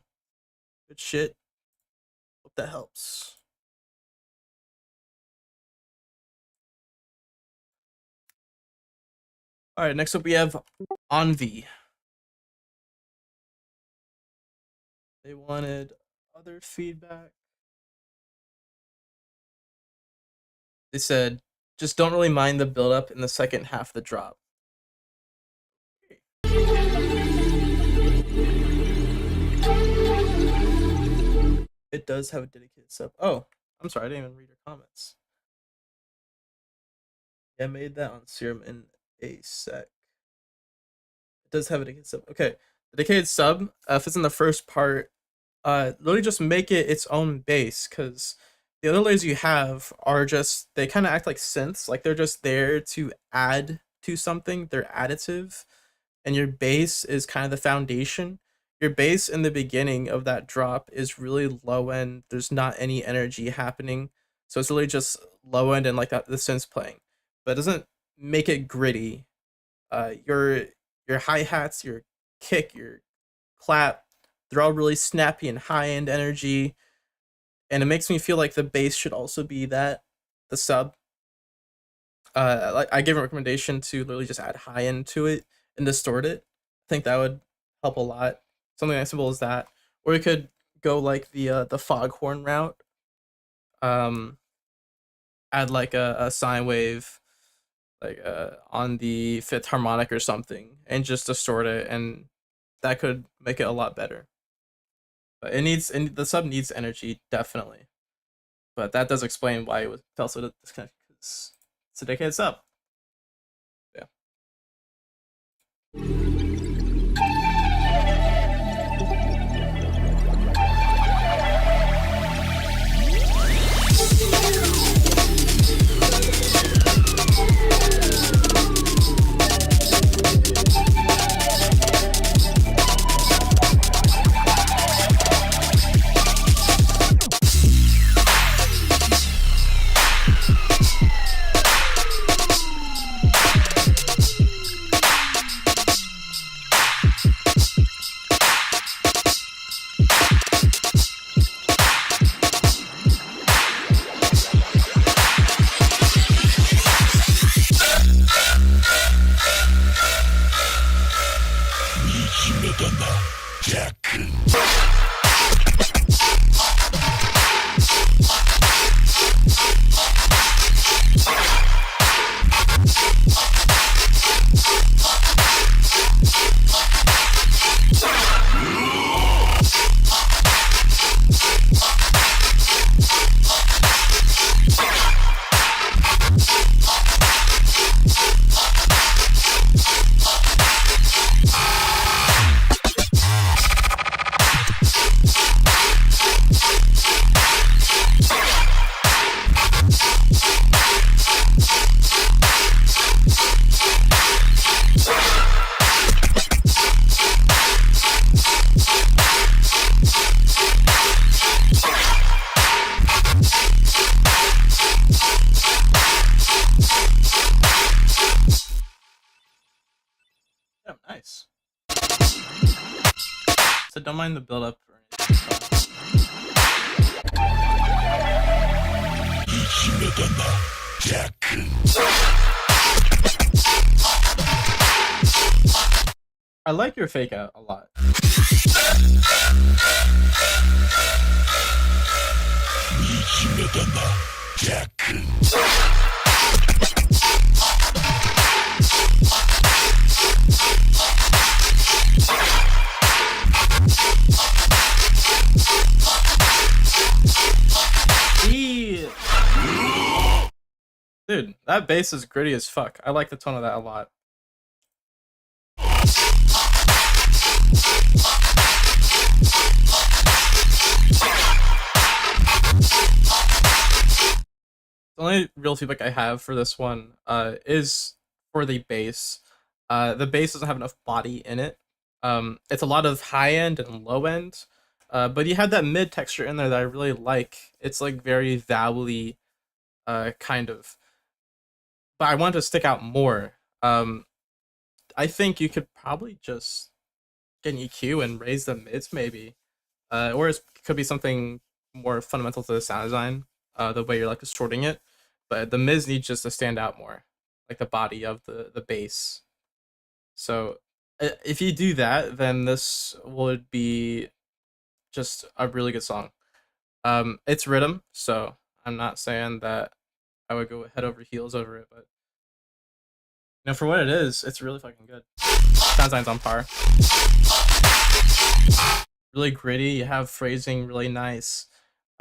S2: Good shit. Hope that helps. Alright, next up we have Envy. They wanted other feedback. They said, just don't really mind the build up in the second half of the drop. It does have a dedicated sub. Oh, I'm sorry, I didn't even read your comments. Yeah, I made that on Serum in a sec. It does have a dedicated sub. Okay, the dedicated sub, if it's in the first part, literally just make it its own bass, because the other layers you have are just, they kind of act like synths, like they're just there to add to something, they're additive, and your bass is kind of the foundation. Your bass in the beginning of that drop is really low end, there's not any energy happening, so it's really just low end and like that, the synths playing, but it doesn't make it gritty. Your hi-hats, your kick, your clap, they're all really snappy and high-end energy, and it makes me feel like the bass should also be that, the sub. Like, I give a recommendation to literally just add high-end to it and distort it. I think that would help a lot. Something as simple as that. Or you could go like the foghorn route. Add like a sine wave, like on the fifth harmonic or something, and just distort it, and that could make it a lot better. But and the sub needs energy definitely. But that does explain why it was felt so disconnected, because it's a dickhead sub. Yeah. Yeah, nice. So don't mind the build up or anything. I like your fake out a lot. Dude, that bass is gritty as fuck. I like the tone of that a lot. The only real feedback I have for this one is for the bass. The bass doesn't have enough body in it. It's a lot of high end and low end, but you have that mid texture in there that I really like. It's like very vowely, kind of. But I want to stick out more. I think you could probably just get an EQ and raise the mids maybe, or it could be something more fundamental to the sound design, the way you're like distorting it. But the mids need just to stand out more, like the body of the bass. So if you do that, then this would be just a really good song. It's rhythm, so I'm not saying that I would go head over heels over it, but you know, for what it is, it's really fucking good. Sound design's on par. Really gritty. You have phrasing really nice.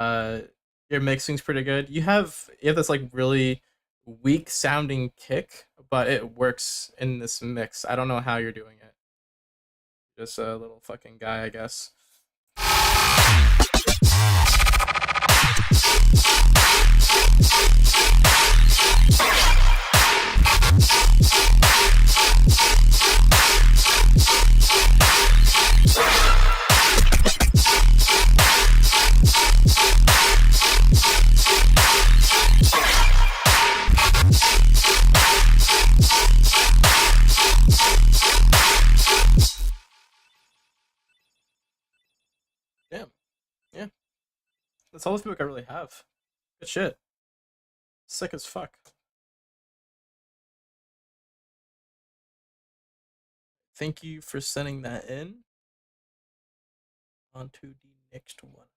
S2: Your mixing's pretty good. You have this like really weak sounding kick, but it works in this mix. I don't know how you're doing it. Just a little fucking guy, I guess. Damn. Yeah. That's all the feedback I really have. Good shit. Sick as fuck. Thank you for sending that in. On to the next one.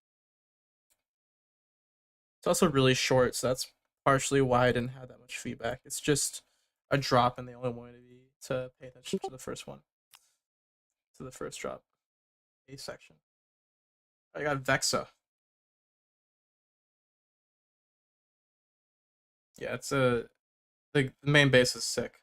S2: It's also really short, so that's partially why I didn't have that much feedback. It's just a drop, and they only wanted me to pay attention to the first one. To the first drop. A section. I got Vexa. Yeah, it's the main base is sick.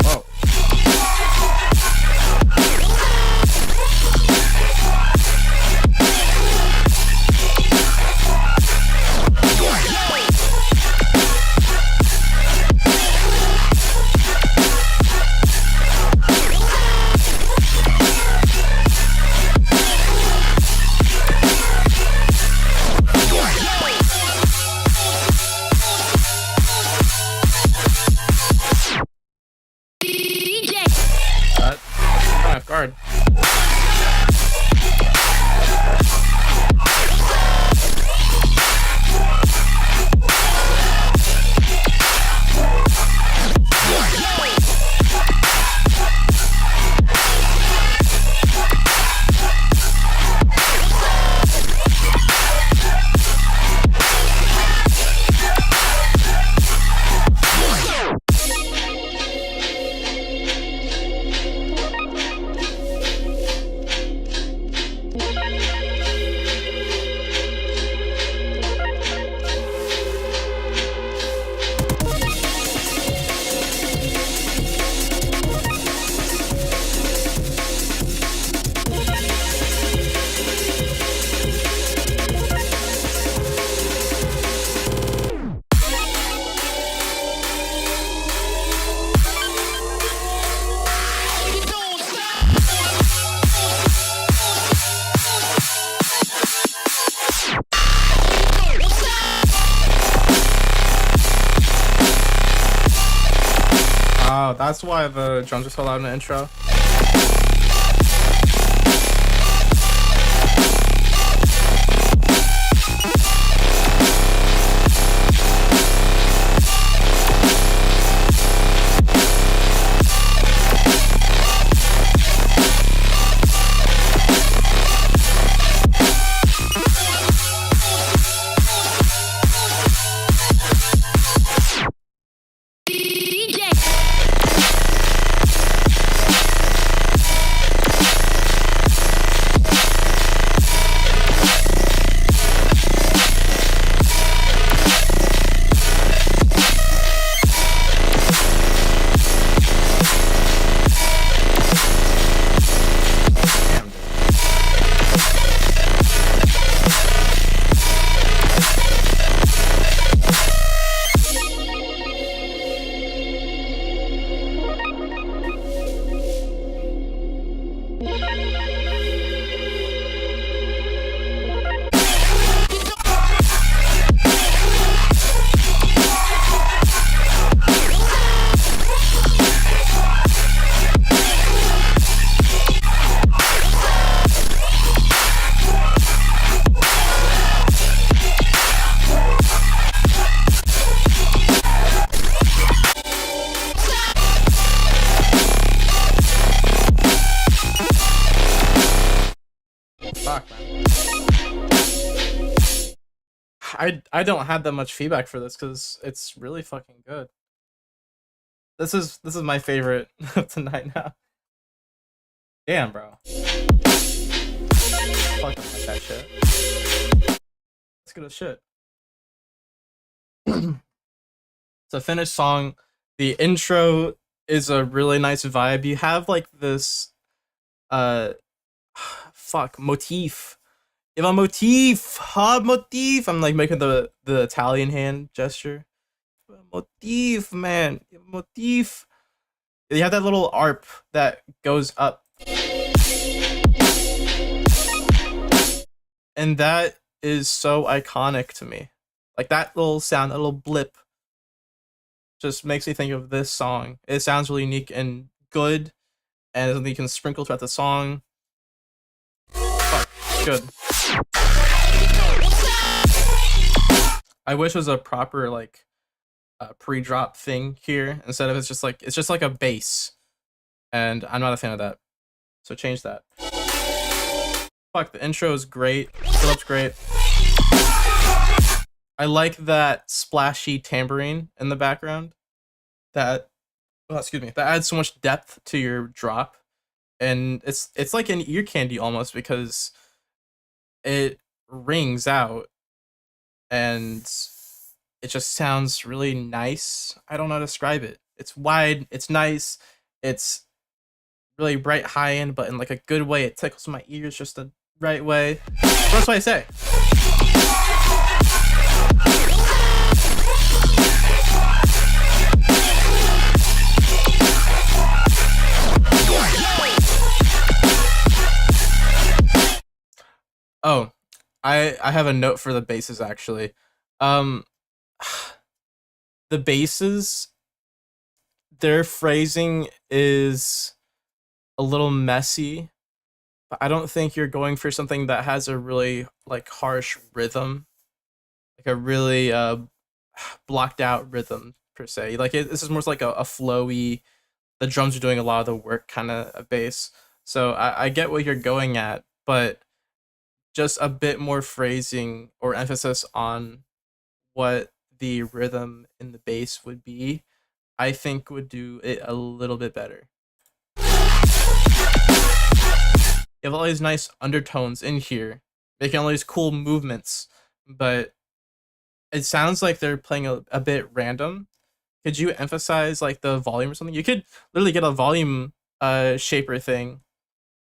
S2: Whoa. That caught me off guard. Oh, that's why the drums are so loud in the intro. Damn, dude. Fuck, man. I don't have that much feedback for this because it's really fucking good. This is my favorite of tonight now. Damn, bro. Fucking like that shit. Let's get a shit. It's a finished song. The intro is a really nice vibe. You have like this fuck motif. You have a motif, hard motif. I'm like making the Italian hand gesture. Motif, man, motif. You have that little arp that goes up. And that is so iconic to me. Like that little sound, that little blip just makes me think of this song. It sounds really unique and good, and something you can sprinkle throughout the song. Fuck, good. I wish it was a proper like pre-drop thing here instead of it's just like a bass, and I'm not a fan of that. So change that. Fuck, the intro is great. Philip's great. I like that splashy tambourine in the background. That, oh, excuse me, that adds so much depth to your drop, and it's like an ear candy almost because it rings out and it just sounds really nice. I don't know how to describe it. It's wide, it's nice, it's really bright high end, but in like a good way. It tickles my ears just the right way. That's what I say. Oh, I have a note for the basses actually. Um, the basses, their phrasing is a little messy, but I don't think you're going for something that has a really like harsh rhythm, like a really blocked out rhythm per se. Like this is more like a flowy. The drums are doing a lot of the work, kind of a bass. So I get what you're going at, but just a bit more phrasing or emphasis on what the rhythm in the bass would be, I think would do it a little bit better. You have all these nice undertones in here, making all these cool movements, but it sounds like they're playing a bit random. Could you emphasize like the volume or something? You could literally get a volume shaper thing.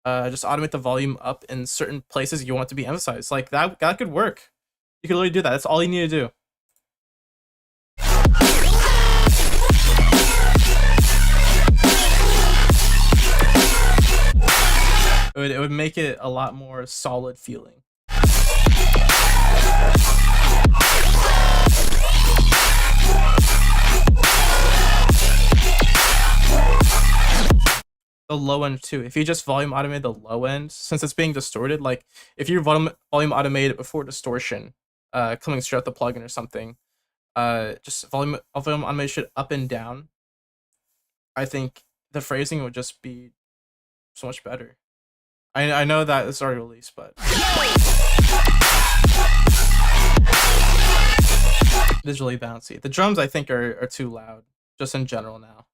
S2: Just automate the volume up in certain places you want it to be emphasized. Like that could work. You could literally do that. That's all you need to do. It would make it a lot more solid feeling. The low end too. If you just volume automate the low end, since it's being distorted, like if you volume automate it before distortion, coming straight out the plugin or something, just volume automation up and down, I think the phrasing would just be so much better. I know that it's already released, but it is really bouncy. The drums I think are too loud, just in general now,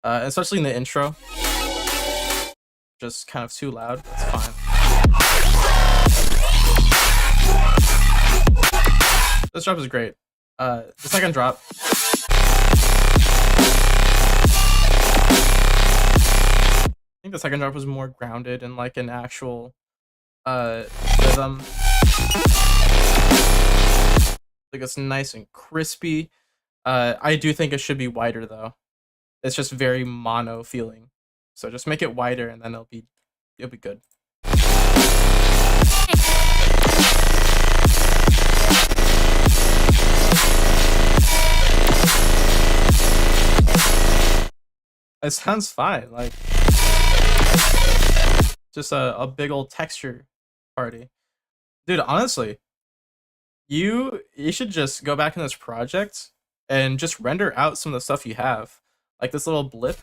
S2: especially in the intro. Just kind of too loud. That's fine. This drop is great. The second drop. I think the second drop was more grounded in like an actual rhythm. Like it's nice and crispy. I do think it should be wider though. It's just very mono feeling. So just make it wider and then it'll be good. It sounds fine, like just a big old texture party. Dude, honestly, you should just go back in this project and just render out some of the stuff you have. Like this little blip.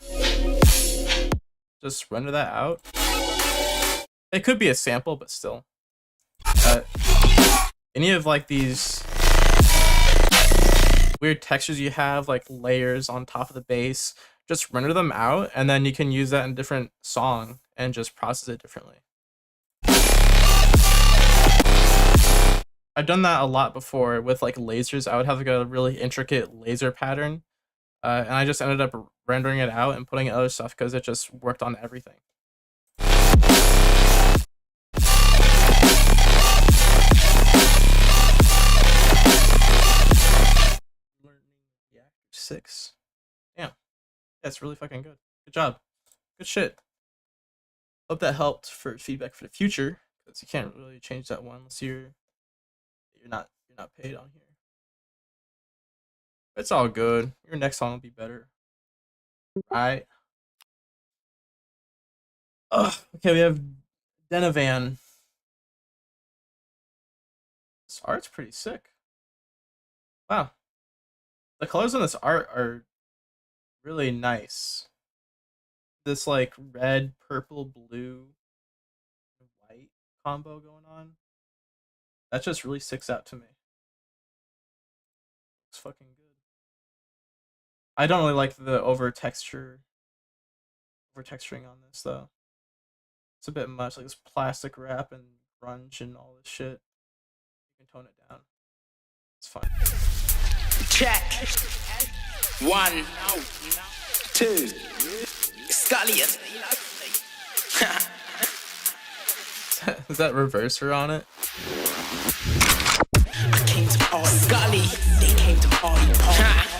S2: Just render that out. It could be a sample, but still. Any of like these weird textures you have, like layers on top of the bass, just render them out, and then you can use that in a different song and just process it differently. I've done that a lot before with like lasers. I would have like a really intricate laser pattern, and I just ended up rendering it out and putting in other stuff because it just worked on everything. Reactor 6. Damn. That's really fucking good. Good job. Good shit. Hope that helped for feedback for the future, because you can't really change that one unless you're you're not paid on here. It's all good. Your next song will be better. Right? Ugh. Okay, we have Denovan. This art's pretty sick. Wow. The colors on this art are really nice. This like red, purple, blue, white combo going on. That just really sticks out to me. Looks fucking good. I don't really like the overtexturing on this though. It's a bit much, like this plastic wrap and grunge and all this shit. You can tone it down. It's fine.
S5: Check. 1, 2. Scullion.
S2: Is that reverser on it?
S5: I came to party. Scully. They came to party.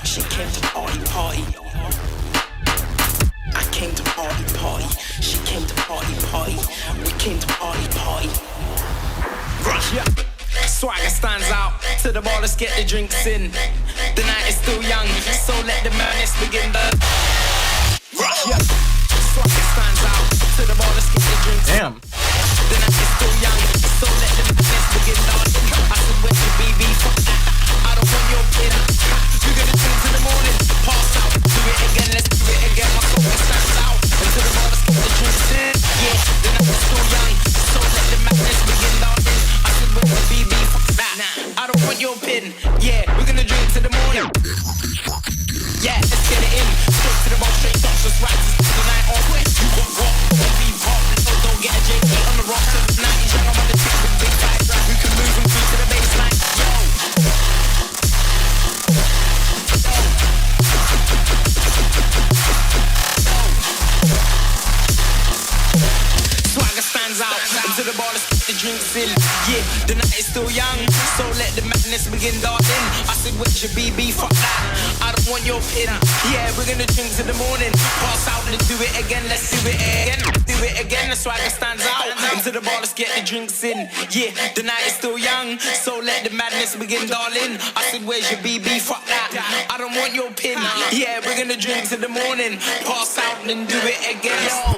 S5: She came to party. I came to party. She came to party. We came to party. Rush. Yeah. Swagger stands out to the bar, let's get the drinks in. The night is still young, so let the madness begin. Rush. Yeah. Swagger stands out to the bar, let's get the drinks in.
S2: Damn.
S5: The night is still young, so let the madness begin. I said, where's your BB? Fuck that. I don't want your pin. You're gonna drink till the morning, pass out. Do it again, let's do it again. My swagger stands out to the bar, let's get the drinks in. Yeah, the night is still young, so let the madness begin. I said, where's your BB? Fuck that. I don't want your pin. Yeah, we're gonna drink till the morning. Yeah, let's get it in. Straight to the ball, straight up, just right to the night on. You got rock, don't be hot, so don't get a JK on the rock. To the 90s, young, I'm on the tick with big vibes. We can move them through to the baseline. Yo. Swagger stands out into the bar, let's get the drinks in. Yeah, the night is still young, so let the madness begin, darling. I said, where's your BB? Fuck that. I don't want your pin. Yeah, we're gonna drink till the morning. Pass out and do it again. Let's do it again. Do it again. The swagger stands out into the bar, let's get the drinks in. Yeah, the night is still young, so let the madness begin, darling. I said, where's your BB? Fuck that. I don't want your pin. Yeah, we're gonna drink till the morning. Pass out and do it again. Yo.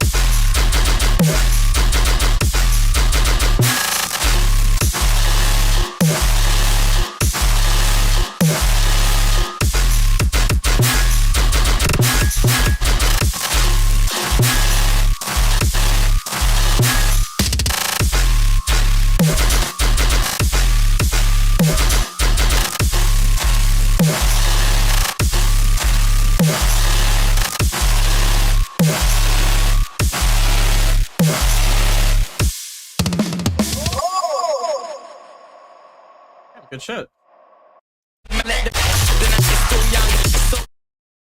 S2: Good shit.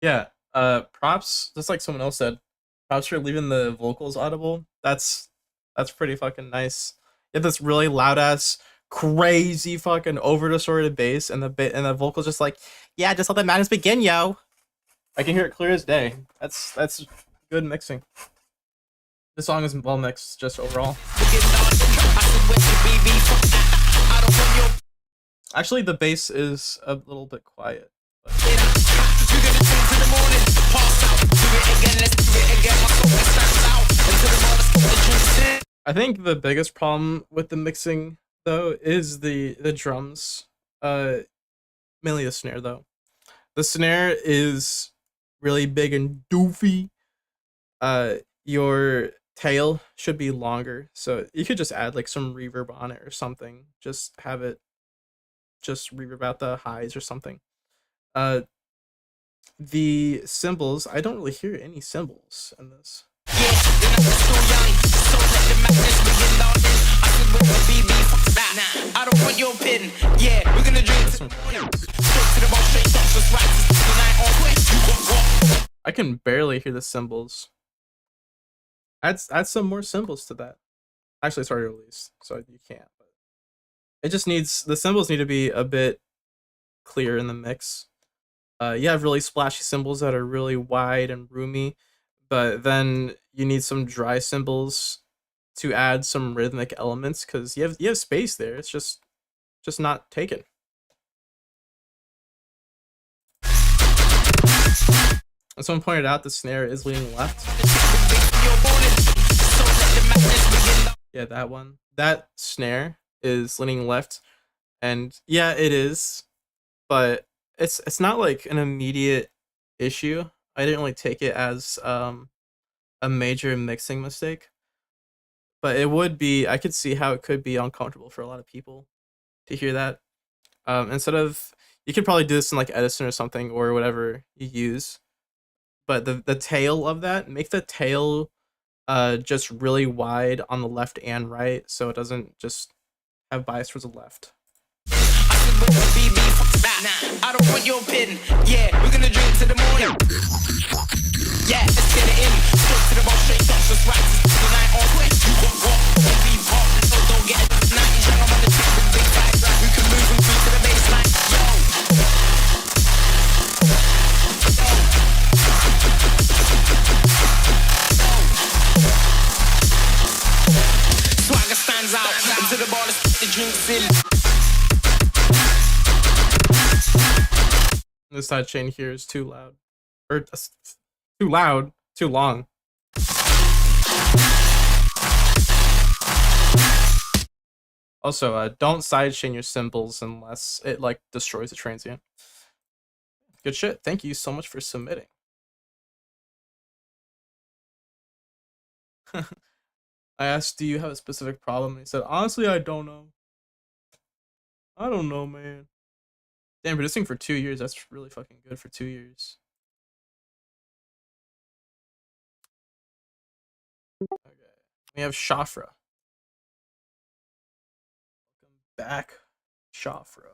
S2: Yeah, props, just like someone else said, props for leaving the vocals audible. That's pretty fucking nice. You have this really loud ass, crazy fucking over distorted bass, and the vocals just like, yeah, just let the madness begin, yo. I can hear it clear as day. That's good mixing. This song is well mixed, just overall. Actually, the bass is a little bit quiet. But... I think the biggest problem with the mixing, though, is the drums. Mainly the snare, though. The snare is really big and doofy. Your tail should be longer, so you could just add like some reverb on it or something. Just have it just reverb out the highs or something. The cymbals, I don't really hear any cymbals in this. I don't want your pin. Yeah, we're gonna drink. I can barely hear the cymbals. Add some more cymbals to that. Actually, it's already released, so you can't. But it just needs, the cymbals need to be a bit clear in the mix. You have really splashy cymbals that are really wide and roomy, but then you need some dry cymbals to add some rhythmic elements, because you have space there. It's just just not taken. And someone pointed out the snare is leaning left. Yeah, that one. That snare is leaning left. And yeah, it is. But it's not like an immediate issue. I didn't really take it as a major mixing mistake. But it would be, I could see how it could be uncomfortable for a lot of people to hear that. Instead of, you could probably do this in like Edison or something or whatever you use. But the tail of that, make the tail just really wide on the left and right so it doesn't just have bias towards the left.
S5: I don't want your pin. Yeah, we're gonna drink to the morning. Yeah, let's get it in. Straight to the ball, straight up, just right the night on. You got what? Don't be pop, so don't get it. Now you young, I'm on the trip with big bags. We can move and through to the baseline. Swagger stands out. Into the bar, let's put the drinks in.
S2: This side chain here is too loud. Or too loud, too long. Also, don't sidechain your cymbals unless it like destroys the transient. Good shit. Thank you so much for submitting. I asked, do you have a specific problem? And he said, honestly, I don't know. I don't know, man. Damn, producing for 2 years, that's really fucking good for 2 years. Okay. We have Shafra. Welcome back, Shafra.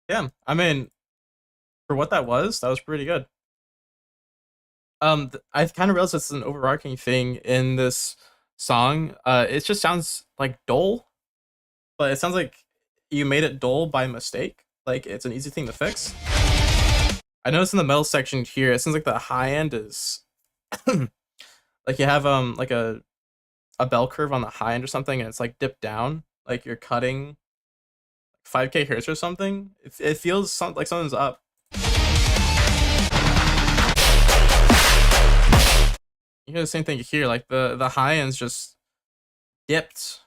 S2: Yeah, I mean, for what that was pretty good. I kind of realized it's an overarching thing in this song. It just sounds like dull, but it sounds like you made it dull by mistake. Like it's an easy thing to fix. I noticed in the metal section here, it seems like the high end is like you have like a bell curve on the high end or something, and it's like dipped down, like you're cutting 5k hertz or something. It feels like something's up. You hear the same thing here, like the high end's just dipped,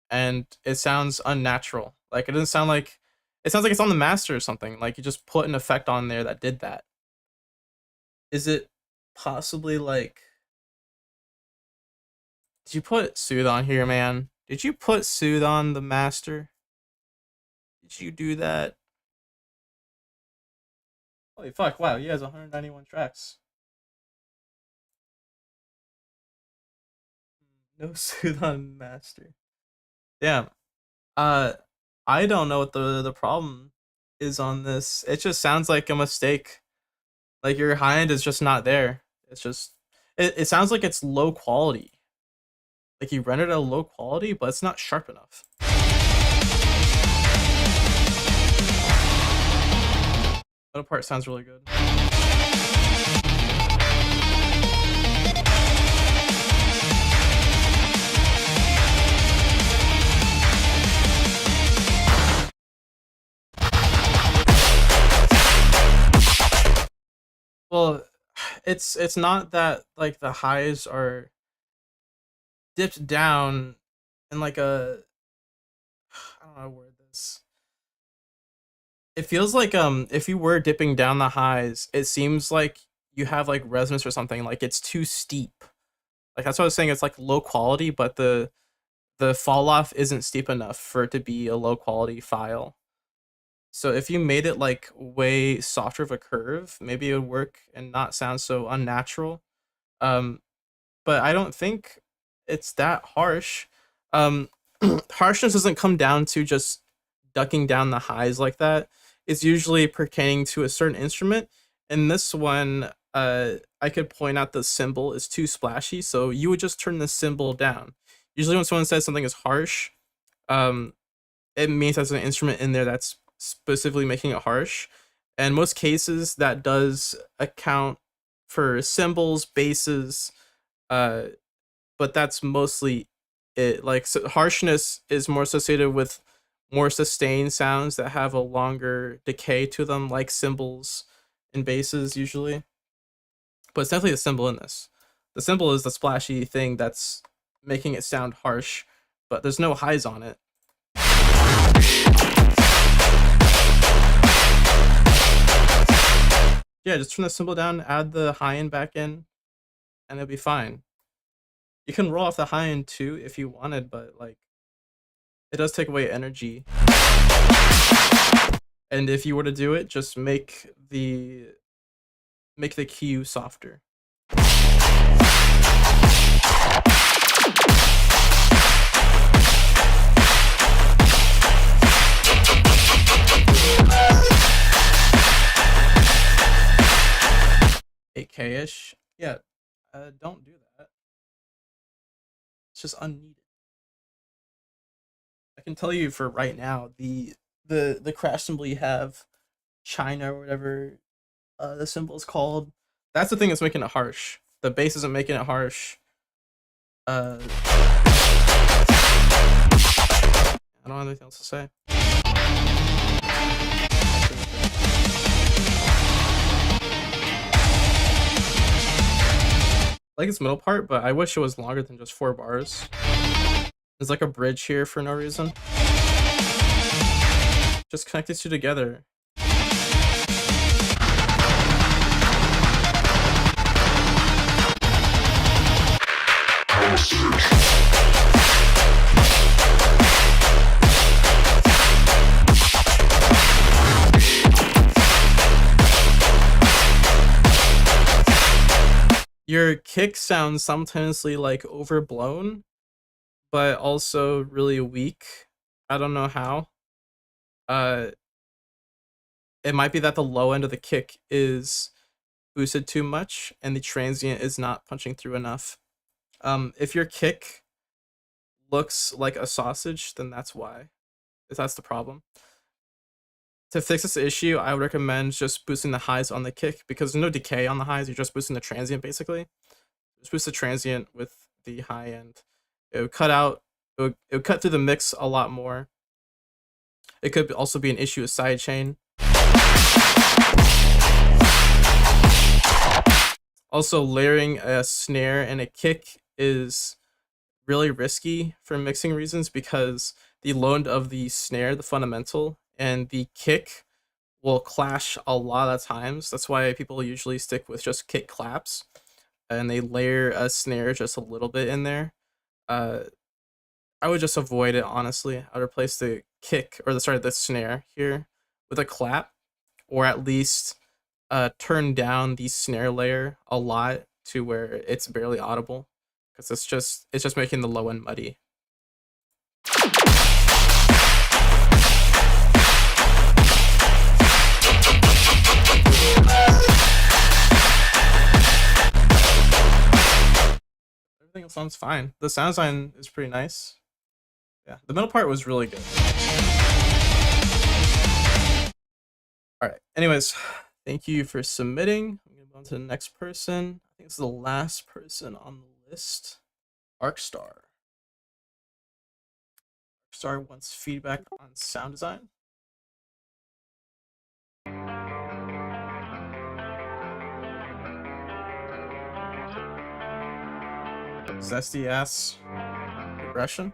S2: and it sounds unnatural. Like it doesn't sound like, it sounds like it's on the master or something. Like you just put an effect on there that did that. Is it possibly like, did you put Soothe on here, man? Did you put Soothe on the master? Did you do that? Holy fuck, wow, he has 191 tracks. No Soothe on master. Damn. I don't know what the problem is on this. It just sounds like a mistake. Like your high end is just not there. It's just, it sounds like it's low quality. Like you rendered at a low quality, but it's not sharp enough. That part sounds really good. Well, it's not that like the highs are dipped down in like a, I don't know how to word this. It feels like if you were dipping down the highs, it seems like you have like resonance or something, like it's too steep. Like that's what I was saying, it's like low quality, but the fall off isn't steep enough for it to be a low quality file. So if you made it like way softer of a curve, maybe it would work and not sound so unnatural. But I don't think it's that harsh. Harshness doesn't come down to just ducking down the highs like that. It's usually pertaining to a certain instrument. In this one, I could point out the cymbal is too splashy, so you would just turn the cymbal down. Usually when someone says something is harsh, it means there's an instrument in there that's specifically making it harsh. And most cases that does account for cymbals, basses, but that's mostly it. Like so harshness is more associated with more sustained sounds that have a longer decay to them, like cymbals and basses usually. But it's definitely the cymbal in this. The cymbal is the splashy thing that's making it sound harsh, but there's no highs on it. Yeah, just turn the cymbal down, add the high end back in, and it'll be fine. You can roll off the high end too if you wanted, but like it does take away energy. And if you were to do it, just make the Q softer. $8K-ish. Yeah, don't do that. It's just unneeded. I can tell you for right now, the crash cymbal you have, China or whatever the cymbal is called, that's the thing that's making it harsh. The bass isn't making it harsh. I don't have anything else to say. I like its middle part, but I wish it was longer than just 4 bars. There's like a bridge here for no reason. Just connect these two together. Your kick sounds simultaneously like overblown, but also really weak. I don't know how. It might be that the low end of the kick is boosted too much and the transient is not punching through enough. If your kick looks like a sausage, then that's why. If that's the problem. To fix this issue, I would recommend just boosting the highs on the kick, because there's no decay on the highs, you're just boosting the transient basically. Just boost the transient with the high end. It would cut out, it would cut through the mix a lot more. It could also be an issue with sidechain. Also, layering a snare and a kick is really risky for mixing reasons, because the low end of the snare, the fundamental, and the kick will clash a lot of times. That's why people usually stick with just kick claps, and they layer a snare just a little bit in there. I would just avoid it, honestly. I would replace the kick, or the snare here with a clap, or at least turn down the snare layer a lot to where it's barely audible, because it's just making the low end muddy. Everything else sounds fine. The sound design is pretty nice. Yeah, the middle part was really good. All right. Anyways, thank you for submitting. I'm gonna move on to the next person. I think it's the last person on the list. Arkstar. Arkstar wants feedback on sound design. Zesty ass progression.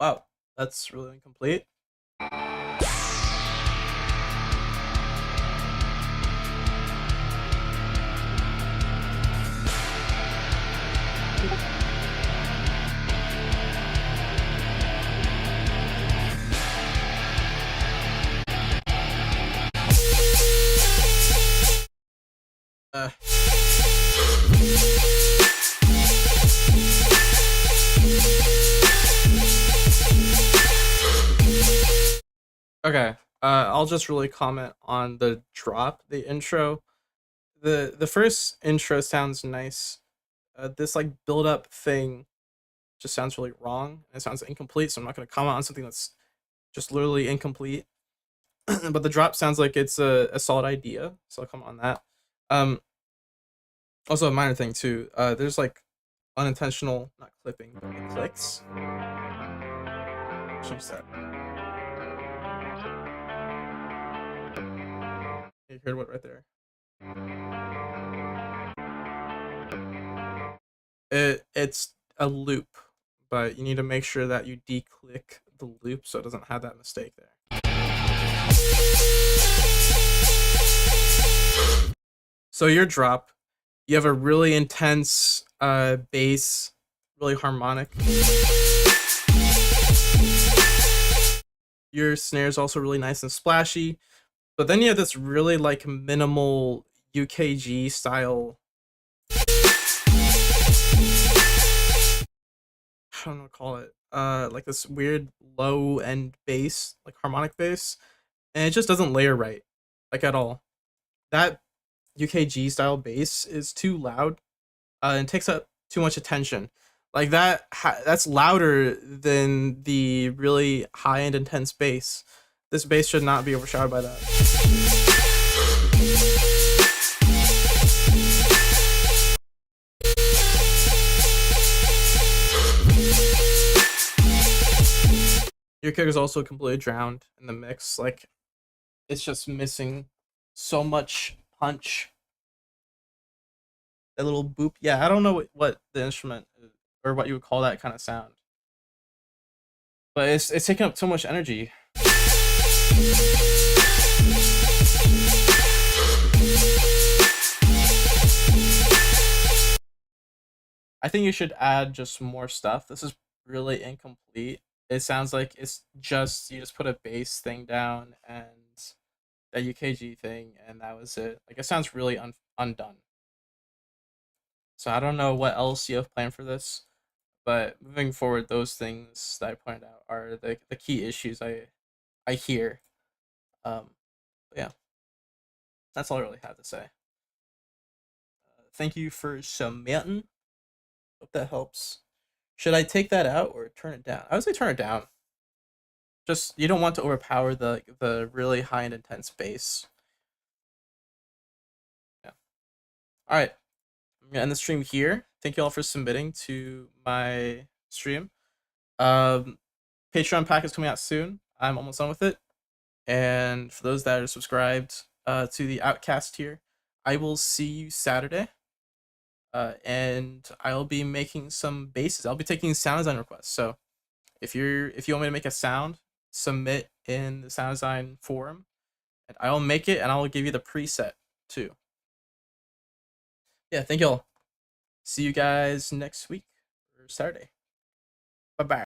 S2: Wow, that's really incomplete. Okay, I'll just really comment on the drop, the intro. The first intro sounds nice. This like build up thing just sounds really wrong. It sounds incomplete, so I'm not gonna comment on something that's just literally incomplete. But the drop sounds like it's a solid idea, so I'll comment on that. Also a minor thing too. There's like unintentional, not clipping, but like clicks. Change that. You heard what right there? It's a loop, but you need to make sure that you declick the loop so it doesn't have that mistake there. So your drop, you have a really intense bass, really harmonic. Your snare is also really nice and splashy, but then you have this really like minimal UKG style. I don't know what to call it. Like this weird low end bass, like harmonic bass, and it just doesn't layer right, like at all. That UKG style bass is too loud, and takes up too much attention. Like that's louder than the really high end intense bass. This bass should not be overshadowed by that. Your kick is also completely drowned in the mix. Like, it's just missing so much punch. That little boop. Yeah, I don't know what the instrument is, or what you would call that kind of sound. But it's taking up so much energy. I think you should add just more stuff. This is really incomplete. It sounds like it's just you just put a bass thing down and a UKG thing, and that was it. Like, it sounds really undone. So I don't know what else you have planned for this, but moving forward, those things that I pointed out are the key issues I hear. Yeah, that's all I really have to say. Thank you for submitting. Hope that helps. Should I take that out or turn it down? I would say turn it down. Just, you don't want to overpower the really high and intense bass. Yeah. All right. I'm gonna end the stream here. thank you all for submitting to my stream. Patreon pack is coming out soon. I'm almost done with it. And for those that are subscribed to the Outcast tier, I will see you Saturday. And I'll be making some basses. I'll be taking sound design requests. So if you want me to make a sound, submit in the sound design forum, and I'll make it and I'll give you the preset too. Yeah, thank you all. See you guys next week or Saturday. Bye bye.